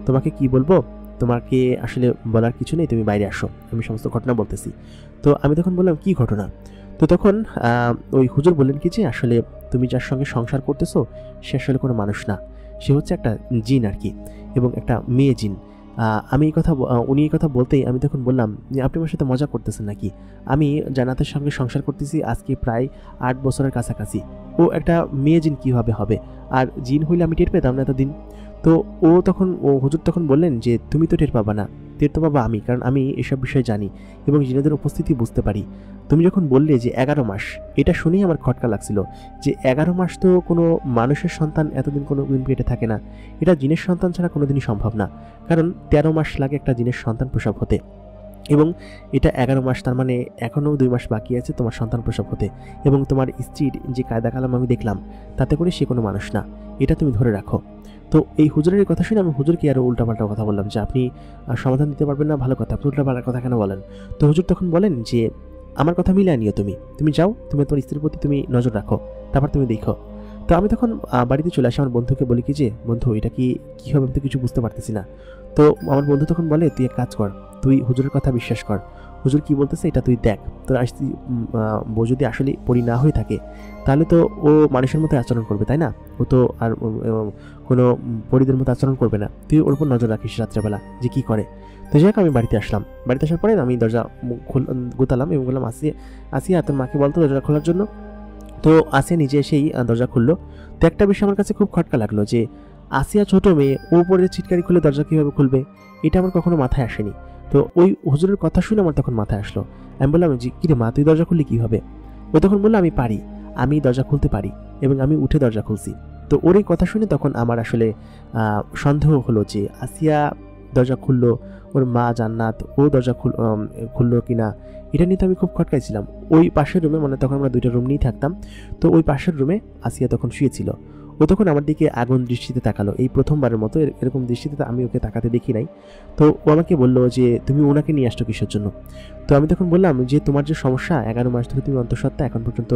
তোমাকে কি বলবো, তোমাকে আসলে বলার কিছু নেই, তুমি বাইরে আসো, আমি সমস্ত ঘটনা বলতেছি। তো আমি তখন বললাম কি ঘটনা। তো তখন ওই হুজুর বললেন কি যে আসলে তুমি যার সঙ্গে সংসার করতেছো সে আসলে কোনো মানুষ না, সে হচ্ছে একটা জিন আর কি, এবং একটা মেয়ে জিন। আমি এই কথা উনি এই কথা বলতেই আমি তখন বললাম যে আপনি আমার সাথে মজা করতেছেন নাকি, আমি জান্নাতের সঙ্গে সংসার করতেছি আজকে প্রায় 8 বছরের কাছাকাছি, ও একটা মেয়ে জিন কীভাবে হবে, আর জিন হইলে আমি টের পেতাম না এতদিন। তো হুজুর তখন বললেন যে তুমি তো টের পাবা না, টের তো পাবা আমি, কারণ আমি এসব বিষয় জানি এবং জিনেদের উপস্থিতি বুঝতে পারি। তুমি যখন বললে যে 11 মাস, এটা শুনেই আমার খটকা লাগছিল যে 11 মাস তো কোনো মানুষের সন্তান এতদিন কোনো দিন পেটে থাকে না, এটা জিনের সন্তান ছাড়া কোনোদিনই সম্ভব না, কারণ 13 মাস লাগে একটা জিনের সন্তান প্রসব হতে, এবং এটা 11 মাস, তার মানে এখনও 2 মাস বাকি আছে তোমার সন্তান প্রসব হতে। এবং তোমার স্ত্রীর যে কায়দা কালাম আমি দেখলাম, তাতে করে সে কোনো মানুষ না, এটা তুমি ধরে রাখো। তো এই হুজুরের কথা শুনে আমি হুজুরকে আরও উল্টাপাল্টা কথা বললাম যে আপনি সমাধান দিতে পারবেন না, ভালো কথা, আপনি উল্টাপাল্টা কথা কেন বলেন। তো হুজুর তখন বলেন যে আমার কথা মিলিয়ে নিও, তুমি যাও, তুমি তোমার স্ত্রীর প্রতি তুমি নজর রাখো, তারপর তুমি দেখো। তো আমি তখন বাড়িতে চলে আসি, আমার বন্ধুকে বলি কি যে বন্ধু এটা কী হবে, আমি তো কিছু বুঝতে পারতেছি না। তো আমার বন্ধু তখন বলে তুই এক কাজ কর, তুই হুজুরের কথা বিশ্বাস কর, হুজুর কি বলতেছে এটা তুই দেখ, তোর বউ যদি আসলে পরি না হয়ে থাকে তাহলে তো ও মানুষের মতো আচরণ করবে, তাই না, ও তো আর কোনো পরিদের মতো আচরণ করবে না, তুই ওর উপর নজর রাখিস রাত্রেবেলা যে কী করে। তো যাই হোক আমি বাড়িতে আসলাম, বাড়িতে আসার পরে আমি দরজা গোতালাম এবং বললাম আসিয়া তোর মাকে বলতো দরজা খোলার জন্য। তো আসিয়া নিজে এসেই দরজা খুললো। তো একটা বিষয় আমার কাছে খুব খটকা লাগলো যে আসিয়া ছোট মেয়ে, ও উপরে ছিটকারি খুলে দরজা কীভাবে খুলবে, এটা আমার কখনো মাথায় আসেনি। তো ওই হুজুরের কথা শুনে আমার তখন মাথায় আসলো। আমি বললাম যে কিরে মা, তুই দরজা খুললি কীভাবে? ও তখন বললো আমি পারি, আমি দরজা খুলতে পারি এবং আমি উঠে দরজা খুলছি। তো ওর এই কথা শুনে তখন আমার আসলে সন্দেহ হলো যে আসিয়া দরজা খুললো, ওর মা জান্নাত ও দরজা খুললো কিনা, এটা নিয়ে তো আমি খুব খটকাইছিলাম। ওই পাশের রুমে, মানে তখন আমরা 2টা রুম নিয়েই থাকতাম, তো ওই পাশের রুমে আসিয়া তখন শুয়েছিল। ও তখন আমার দিকে আগুন দৃষ্টিতে তাকালো, এই প্রথমবারের মতো এরকম দৃষ্টিতে আমি ওকে তাকাতে দেখি নাই। তো ও আমাকে বললো যে তুমি ওনাকে নিয়ে আসছো কিসের জন্য? তো আমি তখন বললাম যে তোমার যে সমস্যা, 11 মাস ধরে তুমি অন্তঃসত্ত্বা, এখন পর্যন্ত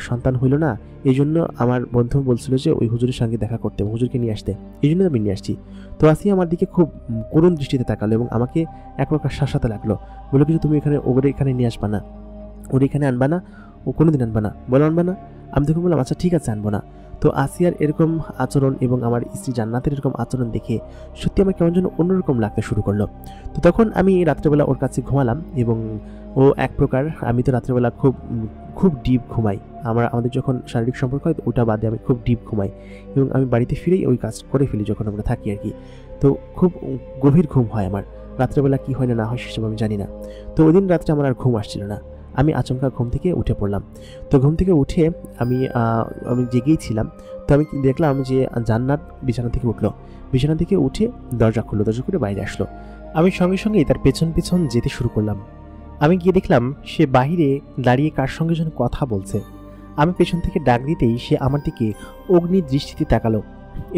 সন্তান হইল না, এই জন্য আমার বন্ধু বলছিল যে ওই হুজুরের সঙ্গে দেখা করতে, হুজুরকে নিয়ে আসতে, এই জন্য আমি নিয়ে আসছি। তো আসিয়া আমার দিকে খুব করুণ দৃষ্টিতে তাকালো এবং আমাকে এক প্রকার শাসাতে লাগলো, বললো কিছু তুমি ওরে এখানে নিয়ে আসবা না, ওরে এখানে আনবা না, ও কোনোদিন আনবা না, বলো আনবা না। আমি তখন বললাম আচ্ছা ঠিক আছে, আনবো না। তো আসিয়ার এরকম আচরণ এবং আমার স্ত্রী জান্নাতের এরকম আচরণ দেখে সত্যি আমার কেমন যেন অন্যরকম লাগতে শুরু করলো। তো তখন আমি রাত্রেবেলা ওর কাছে ঘুমালাম এবং ও এক প্রকার, আমি তো রাত্রেবেলা খুব ডিপ ঘুমাই, আমাদের যখন শারীরিক সম্পর্ক হয় ওটা বাদে আমি খুব ডিপ ঘুমাই এবং আমি বাড়িতে ফিরেই ওই কাজ করে ফেলি যখন আমরা থাকি আর কি। তো খুব গভীর ঘুম হয় আমার, রাত্রেবেলা কি হয় না হয় সেসব আমি জানি না। তো ওই দিন রাত্রে আমার আর ঘুম আসছিল না, আমি আচমকা ঘুম থেকে উঠে পড়লাম। তো ঘুম থেকে উঠে আমি জেগেই ছিলাম। তো আমি দেখলাম যে জান্নাত বিছানা থেকে উঠলো, বিছানা থেকে উঠে দরজা খুললো, দরজা খুলে বাইরে আসলো। আমি সঙ্গে সঙ্গেই তার পেছন পেছন যেতে শুরু করলাম। আমি গিয়ে দেখলাম সে বাহিরে দাঁড়িয়ে কার সঙ্গে যেন কথা বলছে। আমি পেছন থেকে ডাক দিতেই সে আমার দিকে অগ্নি দৃষ্টিতে তাকালো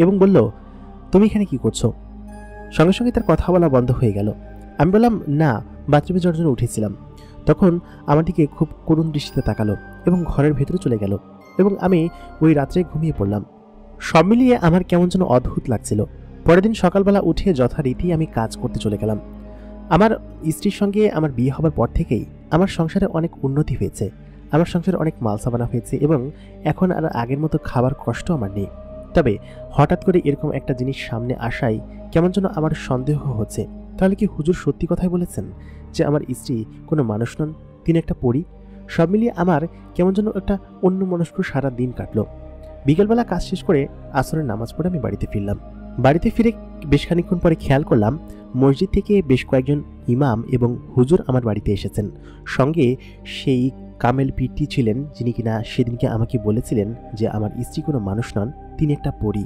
এবং বলল তুমি এখানে কি করছো? সঙ্গে সঙ্গে তার কথা বলা বন্ধ হয়ে গেল। আমি বললাম না, বাথরুমে যাওয়ার জন্য উঠেছিলাম। তখন আমার দিকে খুব করুণ দৃষ্টিতে তাকালো এবং ঘরের ভেতরে চলে গেল এবং আমি ওই রাত্রে ঘুমিয়ে পড়লাম। সব মিলিয়ে আমার কেমন যেন অদ্ভুত লাগছিল। পরের দিন সকালবেলা উঠে যথারীতি আমি কাজ করতে চলে গেলাম। আমার স্ত্রীর সঙ্গে আমার বিয়ে হবার পর থেকেই আমার সংসারে অনেক উন্নতি হয়েছে, আমার সংসারে অনেক মালসাবানা হয়েছে এবং এখন আর আগের মতো খাবার কষ্ট আমার নেই। তবে হঠাৎ করে এরকম একটা জিনিস সামনে আসায় কেমন যেন আমার সন্দেহ হচ্ছে, তাহলে কি হুজুর সত্যি কথাই বলেছেন যে আমার স্ত্রী কোনো মানুষ নন, তিনি একটা পরী? সব মিলিয়ে আমার কেমন যেন একটা অন্যমনস্ক সারা দিন কাটলো। বিকেলবেলা কাজ শেষ করে আসরের নামাজ পড়ে আমি বাড়িতে ফিরলাম। বাড়িতে ফিরে বেশ খানিকক্ষণ পরে খেয়াল করলাম মসজিদ থেকে বেশ কয়েকজন ইমাম এবং হুজুর আমার বাড়িতে এসেছেন। সঙ্গে সেই কামেল পীরটি ছিলেন যিনি কিনা সেদিনকে আমাকে বলেছিলেন যে আমার স্ত্রী কোনো মানুষ নন, তিনি একটা পরী।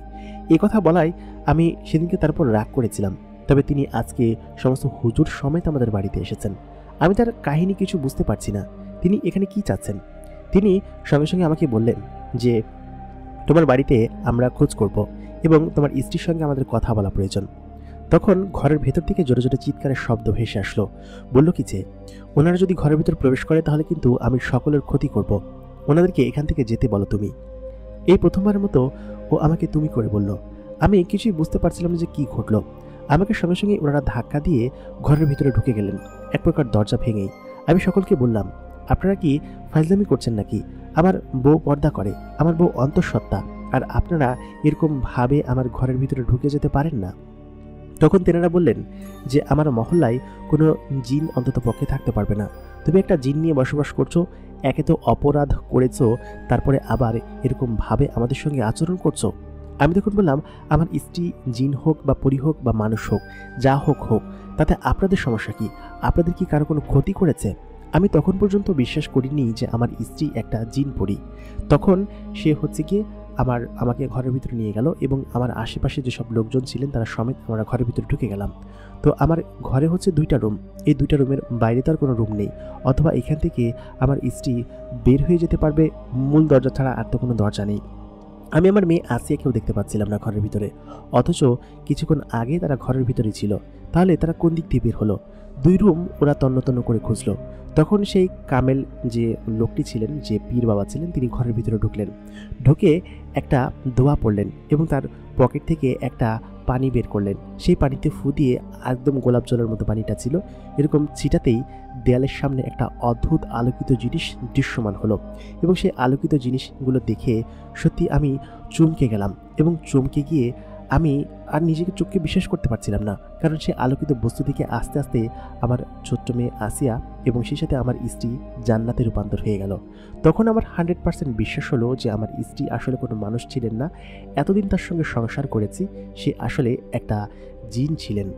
এই কথা বলায় আমি সেদিনকে তারপর রাগ করেছিলাম, তবে তিনি আজকে সমস্ত হুজুর সমেত আমাদের বাড়িতে এসেছেন। আমি তার কাহিনী কিছু বুঝতে পারছি না, তিনি এখানে কি চাচ্ছেন। তিনি সঙ্গে সঙ্গে আমাকে বললেন যে তোমার বাড়িতে আমরা খোঁজ করব এবং তোমার স্ত্রীর সঙ্গে আমাদের কথা বলা প্রয়োজন। তখন ঘরের ভেতর থেকে জোরে জোরে চিৎকারের শব্দ ভেসে আসলো। বলল কি যে ওনারা যদি ঘরের ভিতর প্রবেশ করে তাহলে কিন্তু আমি সকলের ক্ষতি করব, ওনাদেরকে এখান থেকে যেতে বলো তুমি। এই প্রথমবারের মতো ও আমাকে তুমি করে বলল। আমি কিছুই বুঝতে পারছিলাম না যে কি ঘটলো। আমাকে সঙ্গে সঙ্গে ওনারা ধাক্কা দিয়ে ঘরের ভিতরে ঢুকে গেলেন, এক প্রকার দরজা ভেঙেই। আমি সকলকে বললাম, আপনারা কি ফাইজলামি করছেন নাকি? আমার বউ পর্দা করে, আমার বউ অন্তঃসত্ত্বা, আর আপনারা এরকম ভাবে আমার ঘরের ভিতরে ঢুকে যেতে পারেন না। তখন তেনারা বললেন যে আমার মহল্লায় কোনো জিন অন্তত পক্ষে থাকতে পারবে না। তুমি একটা জিন নিয়ে বসবাস করছো, একে তো অপরাধ করেছো, তারপরে আবার এরকম ভাবে আমাদের সঙ্গে আচরণ করছো। আমি তখন বললাম, আমার স্ত্রী জিন হোক বা পরি হোক বা মানুষ হোক, যা হোক হোক, তাতে আপনাদের সমস্যা কি? আপনাদের কি কারো কোনো ক্ষতি করেছে? আমি তখন পর্যন্ত বিশ্বাস করিনি যে আমার স্ত্রী একটা জিন পরি। তখন সে হচ্ছে গিয়ে আমাকে ঘরের ভিতরে নিয়ে গেল এবং আমার আশেপাশে যেসব লোকজন ছিলেন তারা সমেত আমরা ঘরের ভিতরে ঢুকে গেলাম। তো আমার ঘরে হচ্ছে 2টা রুম, এই 2টা রুমের বাইরে তো আর কোনো রুম নেই, অথবা এখান থেকে আমার স্ত্রী বের হয়ে যেতে পারবে মূল দরজা ছাড়া, আর তো কোনো দরজা নেই। আমি আমার মেয়ে আসিয়াকেও দেখতে পাচ্ছিলাম না ঘরের ভিতরে, অথচ কিছুক্ষণ আগে তারা ঘরের ভিতরেই ছিল। তাহলে তারা কোন দিক দিয়ে বের হলো? 2 রুম ওরা তন্ন তন্ন করে খুঁজলো। তখন সেই কামেল যে লোকটি ছিলেন, যে পীর বাবা ছিলেন, তিনি ঘরের ভিতরে ঢুকলেন। ঢুকে একটা দোয়া পড়লেন এবং তার পকেট থেকে একটা পানি বের করলেন। সেই পানিতে ফু দিয়ে, একদম গোলাপ জলের মতো পানিটা ছিল, এরকম ছিটাতেই দেয়ালের সামনে একটা অদ্ভুত আলোকিত জিনিস দৃশ্যমান হলো। এবং সেই আলোকিত জিনিসগুলো দেখে সত্যি আমি চমকে গেলাম এবং চমকে গিয়ে আমি আর নিজেকে চোখকে বিশ্বাস করতে পারছিলাম না, কারণ সে আলোকিত বস্তু থেকে আস্তে আস্তে আমার ছোট্ট মেয়ে আসিয়া এবং সেই সাথে আমার স্ত্রী জান্নাতে রূপান্তর হয়ে গেল। তখন আমার 100% বিশ্বাস হলো যে আমার স্ত্রী আসলে কোনো মানুষ ছিলেন না, এতদিন তার সঙ্গে সংসার করেছি, সে আসলে একটা জিন ছিলেন।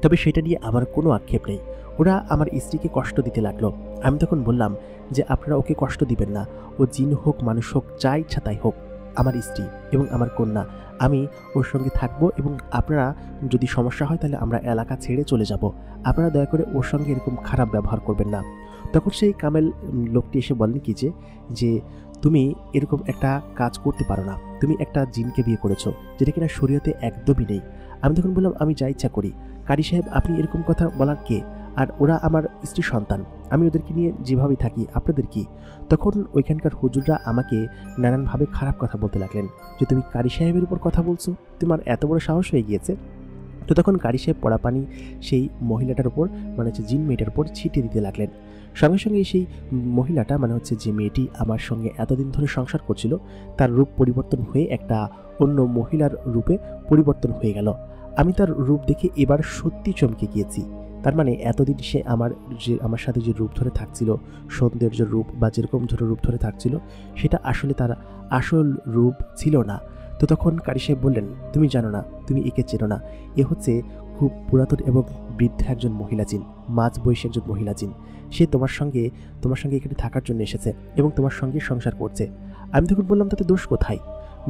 তবে সেটা নিয়ে আমার কোনো আক্ষেপ নেই। ওরা আমার স্ত্রীকে কষ্ট দিতে লাগলো। আমি তখন বললাম যে আপনারা ওকে কষ্ট দিবেন না, ও জিন হোক মানুষ হোক, যা ইচ্ছা তাই হোক, আমার স্ত্রী এবং আমার কন্যা, আমি ওর সঙ্গে থাকবো এবং আপনারা যদি সমস্যা হয় তাহলে আমরা এলাকা ছেড়ে চলে যাব। আপনারা দয়া করে ওর সঙ্গে এরকম খারাপ ব্যবহার করবেন না। তখন সেই কামেল লোকটি এসে বলেন কি যে তুমি এরকম একটা কাজ করতে পারো না, তুমি একটা জিনকে বিয়ে করেছো, যেটা কিনা শরীয়তে একদমই নেই। আমি তখন বললাম, আমি যা ইচ্ছা করি। কারি সাহেব, আপনি এরকম কথা বলার কে? আর ওরা আমার স্ত্রী সন্তান, আমি ওদেরকে নিয়ে যেভাবে থাকি, আপনাদের কি? তখন ওইখানকার হুজুররা আমাকে নানানভাবে খারাপ কথা বলতে লাগলেন যে তুমি কারি সাহেবের উপর কথা বলছো, তোমার এত বড় সাহস হয়ে গিয়েছে। তো তখন কারি সাহেব পড়া পানি সেই মহিলাটার উপর, মানে হচ্ছে জিন মেয়েটার উপর ছিটিয়ে দিতে লাগলেন। সঙ্গে সঙ্গে সেই মহিলাটা, মানে হচ্ছে যে মেয়েটি আমার সঙ্গে এতদিন ধরে সংসার করছিল, তার রূপ পরিবর্তন হয়ে একটা অন্য মহিলার রূপে পরিবর্তন হয়ে গেল। আমি তার রূপ দেখে এবার সত্যি চমকে গিয়েছি। তার মানে এতদিন সে আমার সাথে যে রূপ ধরে থাকছিল, সৌন্দর্য রূপ বা যেরকম ধরে রূপ ধরে থাকছিল, সেটা আসলে তার আসল রূপ ছিল না। তো তখন কারি সাহেব বললেন, তুমি জানো না, তুমি একে চেনো না, এ হচ্ছে খুব পুরাতন এবং বৃদ্ধ একজন মহিলা জিন, মাঝ বয়সী একজন মহিলা জিন। সে তোমার সঙ্গে এখানে থাকার জন্য এসেছে এবং তোমার সঙ্গে সংসার করছে। আমি তখন বললাম, তাতে দোষ কোথায়?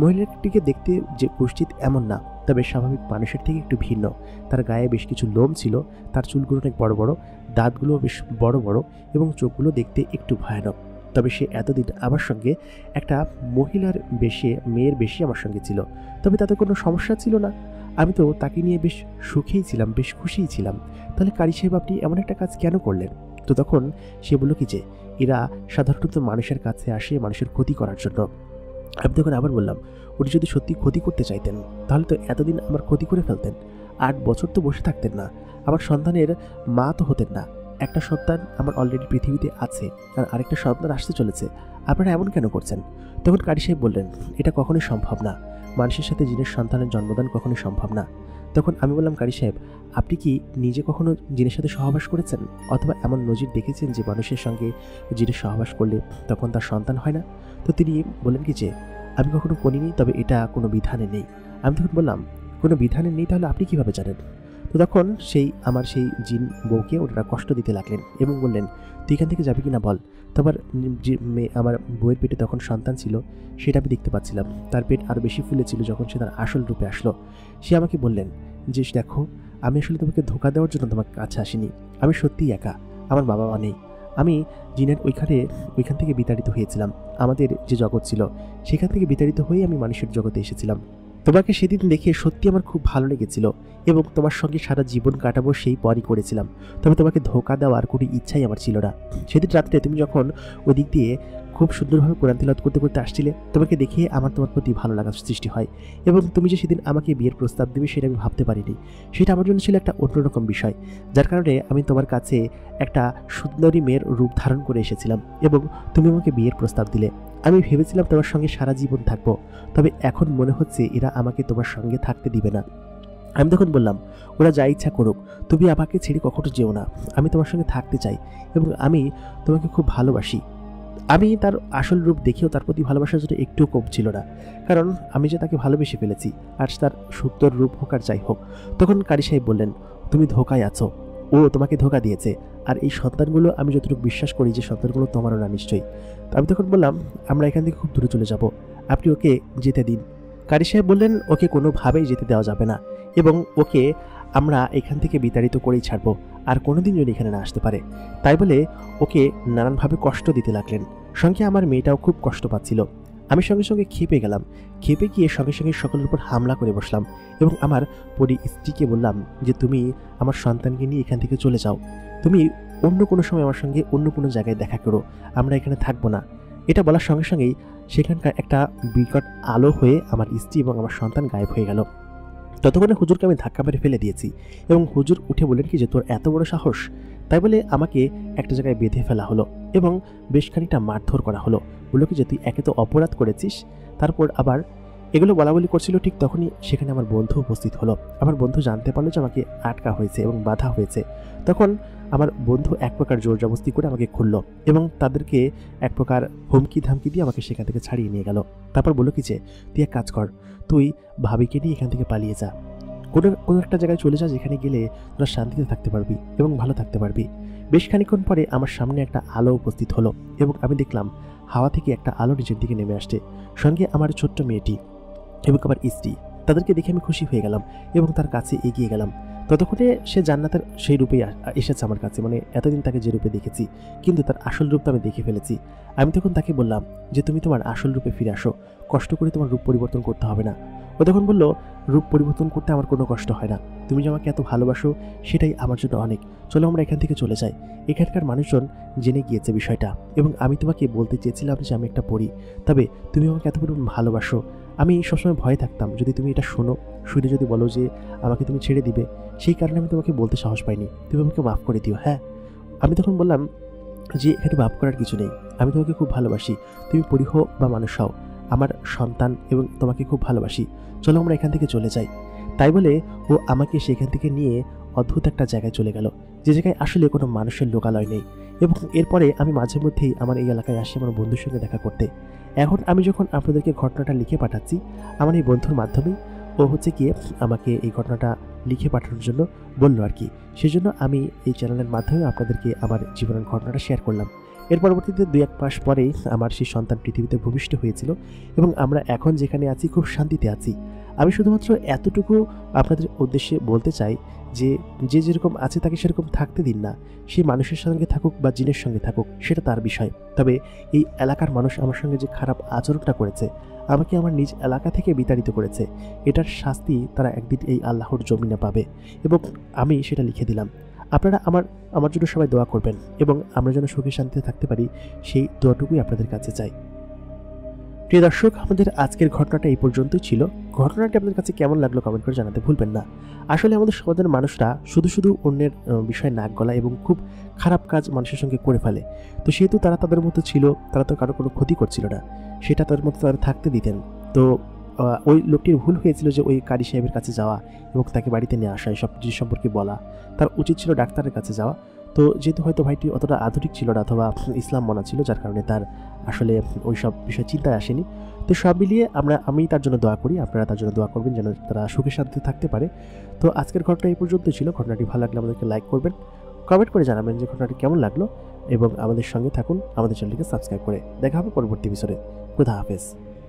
মহিলাটিকে দেখতে যে কুষ্ঠিত এমন না, তবে স্বাভাবিক মানুষের থেকে একটু ভিন্ন। তার গায়ে বেশ কিছু লোম ছিল, তার চুলগুলো অনেক বড় বড়, দাঁতগুলো বেশ বড় বড় এবং চোখগুলো দেখতে একটু ভয়ানক। তবে সে এতদিন আমার সঙ্গে একটা মেয়ের বেশি আমার সঙ্গে ছিল, তবে তাতে কোনো সমস্যা ছিল না। আমি তো তাকে নিয়ে বেশ সুখেই ছিলাম, বেশ খুশিই ছিলাম। তাহলে কারি সাহেব, আপনি এমন একটা কাজ কেন করলেন? তো তখন সে বলল কি যে এরা সাধারণত মানুষের কাছে আসে মানুষের ক্ষতি করার জন্য। আমি তখন আবার বললাম, উনি যদি সত্যি ক্ষতি করতে চাইতেন তাহলে তো এতদিন আমার ক্ষতি করে ফেলতেন, 8 বছর তো বসে থাকতেন না, আমার সন্তানের মা তো হতেন না। একটা সন্তান আমার অলরেডি পৃথিবীতে আছে, আর আরেকটা সন্তান আসতে চলেছে, আপনারা এমন কেন করছেন? তখন কারি সাহেব বললেন, এটা কখনোই সম্ভব না, মানুষের সাথে জিনের সন্তানের জন্মদান কখনোই সম্ভব না। তখন আমি বললাম, কারি সাহেব, আপনি কি নিজে কখনো জিনের সাথে সহবাস করেছেন, অথবা এমন নজির দেখেছেন যে মানুষের সঙ্গে জিনের সহবাস করলে তখন তার সন্তান হয় না? তো তিনি বললেন কি যে আমি কখনো করিনি, তবে এটা কোনো বিধানে নেই। আমি তখন বললাম, কোনো বিধানে নেই, তাহলে আপনি কিভাবে জানেন? তো তখন আমার সেই জিন বউকে ওনারা কষ্ট দিতে লাগলেন এবং বললেন, তুই এখান থেকে যাবি কিনা বল। তো আমার বউয়ের পেটে তখন সন্তান ছিল, সেটা আমি দেখতে পাচ্ছিলাম। তার পেট আরও বেশি ফুলেছিল যখন সে তার আসল রূপে আসলো। সে আমাকে বললেন যে দেখো, আমি আসলে তোমাকে ধোঁকা দেওয়ার জন্য তোমার কাছে আসিনি, আমি সত্যিই একা, আমার বাবা মা নেই। আমি জিনের ওইখান থেকে বিতাড়িত হয়েছিলাম। আমাদের যে জগৎ ছিল সেখান থেকে বিতাড়িত হয়ে আমি মানুষের জগতে এসেছিলাম। তোমাকে সেদিন দেখে সত্যি আমার খুব ভালো লেগেছিল এবং তোমার সঙ্গে সারা জীবন কাটাবো সেই পরই করেছিলাম। তবে তোমাকে ধোঁকা দেওয়ার কোনো ইচ্ছাই আমার ছিল না। সেদিন রাত্রে তুমি যখন ওদিক দিয়ে খুব সুন্দরভাবে কোরআন তিলাওয়াত করতে করতে আসছিলে, তোমাকে দেখে আমার তোমার প্রতি ভালো লাগার সৃষ্টি হয় এবং তুমি যে সেদিন আমাকে বিয়ের প্রস্তাব দেবে সেটা আমি ভাবতে পারিনি। সেটা আমার জন্য ছিল একটা অন্যরকম বিষয়, যার কারণে আমি তোমার কাছে একটা সুন্দরী মেয়ের রূপ ধারণ করে এসেছিলাম এবং তুমি আমাকে বিয়ের প্রস্তাব দিলে। আমি ভেবেছিলাম তোমার সঙ্গে সারা জীবন থাকবো, তবে এখন মনে হচ্ছে এরা আমাকে তোমার সঙ্গে থাকতে দিবে না। আমি তখন বললাম, ওরা যা ইচ্ছা করুক, তুমি আমাকে ছেড়ে কখনো যেও না। আমি তোমার সঙ্গে থাকতে চাই এবং আমি তোমাকে খুব ভালোবাসি। আমি তার আসল রূপ দেখেও তার প্রতি ভালোবাসার জন্য একটুও কম ছিল না, কারণ আমি যে তাকে ভালোবেসে ফেলেছি, আর তার সুন্দর রূপ হোক আর যাই হোক। তখন কারি সাহেব বললেন, তুমি ধোকায় আছো, ও তোমাকে ধোকা দিয়েছে, আর এই সন্তানগুলো আমি যতটুকু বিশ্বাস করি যে সন্তানগুলো তোমারও না নিশ্চয়ই। আমি তখন বললাম, আমরা এখান থেকে খুব দূরে চলে যাব, আপনি ওকে যেতে দিন। কারি সাহেব বললেন, ওকে কোনোভাবেই যেতে দেওয়া যাবে না এবং ওকে আমরা এখান থেকে বিতাড়িত করেই ছাড়বো, আর কোনোদিন যদি এখানে না আসতে পারে। তাই বলে ওকে নানানভাবে কষ্ট দিতে লাগলেন। সঙ্গে আমার মেয়েটাও খুব কষ্ট পাচ্ছিল। আমি সঙ্গে সঙ্গে খেপে গেলাম। খেপে গিয়ে সঙ্গে সঙ্গে সকলের উপর হামলা করে বসলাম এবং আমার পরি স্ত্রীকে বললাম যে তুমি আমার সন্তানকে নিয়ে এখান থেকে চলে যাও, তুমি অন্য কোনো সময় আমার সঙ্গে অন্য কোনো জায়গায় দেখা করো, আমরা এখানে থাকবো না। এটা বলার সঙ্গে সঙ্গেই সেখানকার একটা বিকট আলো হয়ে আমার স্ত্রী এবং আমার সন্তান গায়েব হয়ে গেল। ততক্ষণে হুজুরকে আমি ধাক্কা মেরে ফেলে দিয়েছি এবং হুজুর উঠে বললেন কি যে তোর এত বড় সাহস। তাই বলে আমাকে একটা জায়গায় বেঁধে ফেলা হলো এবং বেশ খানিকটা মারধর করা হলো। বললো কি যে তুই একে তো অপরাধ করেছিস, তারপর আবার এগুলো বলাবলি করছিল। ঠিক তখনই সেখানে আমার বন্ধু উপস্থিত হলো। আমার বন্ধু জানতে পারলো যে আমাকে আটকা হয়েছে এবং বাধা হয়েছে। তখন আমার বন্ধু এক প্রকার জোর জবরদস্তি করে আমাকে খুললো এবং তাদেরকে এক প্রকার হুমকি ধামকি দিয়ে আমাকে সেখান থেকে ছাড়িয়ে নিয়ে গেল। তারপর বললো কি যে তুই এক কাজ কর, তুই ভাবিকে নিয়ে এখান থেকে পালিয়ে যা, কোনো একটা জায়গায় চলে যা, যেখানে গেলে তোরা শান্তিতে থাকতে পারবি এবং ভালো থাকতে পারবি। বেশ খানিকক্ষণ পরে আমার সামনে একটা আলো উপস্থিত হলো এবং আমি দেখলাম হাওয়া থেকে একটা আলো নিচের দিকে নেমে আসছে, সঙ্গে আমার ছোট্ট মেয়েটি এবং আমার স্ত্রী। তাদেরকে দেখে আমি খুশি হয়ে গেলাম এবং তার কাছে এগিয়ে গেলাম। ততক্ষণে সে জান্নাতের সেই রূপেই এসেছে আমার কাছে, মানে এতদিন তাকে যে রূপে দেখেছি, কিন্তু তার আসল রূপটা আমি দেখে ফেলেছি। আমি তখন তাকে বললাম যে তুমি তোমার আসল রূপে ফিরে আসো, কষ্ট করে তোমার রূপ পরিবর্তন করতে হবে না। ও তখন বলল, রূপ পরিবর্তন করতে আমার কোনো কষ্ট হয় না, তুমি যে আমাকে এত ভালোবাসো সেটাই আমার জন্য অনেক, চলো আমরা এখান থেকে চলে যাই। এখানকার মানুষজন জেনে গিয়েছে বিষয়টা এবং আমি তোমাকে বলতে চেয়েছিলাম যে আমি একটা পড়ি, তবে তুমি আমাকে এত পরিমাণ ভালোবাসো। আমি সবসময় ভয়ে থাকতাম যদি তুমি এটা শুনে যদি বলো যে আমাকে তুমি ছেড়ে দিবে, সেই কারণে আমি তোমাকে বলতে সাহস পাইনি, তুমি আমাকে মাফ করে দিও। হ্যাঁ, আমি তখন বললাম যে এখানে মাফ করার কিছু নেই, আমি তোমাকে খুব ভালোবাসি, তুমি পরি হও বা মানুষ হও, আমার সন্তান এবং তোমাকে খুব ভালোবাসি, চলো আমরা এখান থেকে চলে যাই। তাই বলে ও আমাকে সেখান থেকে নিয়ে অদ্ভুত একটা জায়গায় চলে গেল, যে জায়গায় আসলে কোনো মানুষের লোকালয় নেই। এবং এরপরে আমি মাঝে মধ্যেই আমার এই এলাকায় আসি আমার বন্ধুর সঙ্গে দেখা করতে। এখন আমি যখন আপনাদেরকে ঘটনাটা লিখে পাঠাচ্ছি, আমার এই বন্ধুর মাধ্যমেই ও হচ্ছে গিয়ে আমাকে এই ঘটনাটা লিখে পাঠানোর জন্য বললো আর কি। সেজন্য আমি এই চ্যানেলের মাধ্যমে আপনাদেরকে আমার জীবনের ঘটনাটা শেয়ার করলাম। এর পরবর্তীতে 2-1 মাস পরেই আমার সেই সন্তান পৃথিবীতে ভূমিষ্ঠ হয়েছিল এবং আমরা এখন যেখানে আছি খুব শান্তিতে আছি। আমি শুধুমাত্র এতটুকু আপনাদের উদ্দেশ্যে বলতে চাই যে যে যেরকম আছে তাকে সেরকম থাকতে দিন না। সে মানুষের সঙ্গে থাকুক বা জিনের সঙ্গে থাকুক সেটা তার বিষয়, তবে এই এলাকার মানুষ আমার সঙ্গে যে খারাপ আচরণটা করেছে, আমাকে আমার নিজ এলাকা থেকে বিতাড়িত করেছে, এটার শাস্তি তারা একদিন এই আল্লাহর জমিনে পাবে এবং আমি সেটা লিখে দিলাম। আপনারা আমার জন্য সবাই দোয়া করবেন এবং আমরা যেন সুখে শান্তিতে থাকতে পারি, সেই দোয়াটুকুই আপনাদের কাছে চাই। প্রিয় দর্শক, আমাদের আজকের ঘটনাটা এই পর্যন্তই ছিল। ঘটনাটি আপনাদের কাছে কেমন লাগলো কমেন্ট করে জানাতে ভুলবেন না। আসলে আমাদের সমাজের মানুষরা শুধু অন্যের বিষয়ে নাক গলা এবং খুব খারাপ কাজ মানুষের সঙ্গে করে ফেলে। তো সেহেতু তারা তাদের মতো ছিল, তারা তো কারো কোনো ক্ষতি করছিল না, সেটা তাদের মতো তারা থাকতে দিতেন। তো ওই লোকটির ভুল হয়েছিল যে ওই কারি সাহেবের কাছে যাওয়া এবং তাকে বাড়িতে নিয়ে আসা, এসব জিনিস সম্পর্কে বলা। তার উচিত ছিল ডাক্তারের কাছে যাওয়া। তো যেহেতু হয়তো ভাইটি অতটা আধুনিক ছিল না অথবা ইসলাম মানা ছিল, যার কারণে তার আসলে ওই সব বিষয় চিন্তায় আসেনি। তো সব মিলিয়ে আমি তার জন্য দোয়া করি, আপনারা তার জন্য দোয়া করবেন যেন তারা সুখে শান্তিতে থাকতে পারে। তো আজকের ঘটনা এই পর্যন্ত ছিল। ঘটনাটি ভালো লাগলে আমাদেরকে লাইক করবেন, কমেন্ট করে জানাবেন যে ঘটনাটি কেমন লাগলো এবং আমাদের সঙ্গে থাকুন, আমাদের চ্যানেলটিকে সাবস্ক্রাইব করে। দেখা হবে পরবর্তী এপিসোডে। খুদা হাফেজ।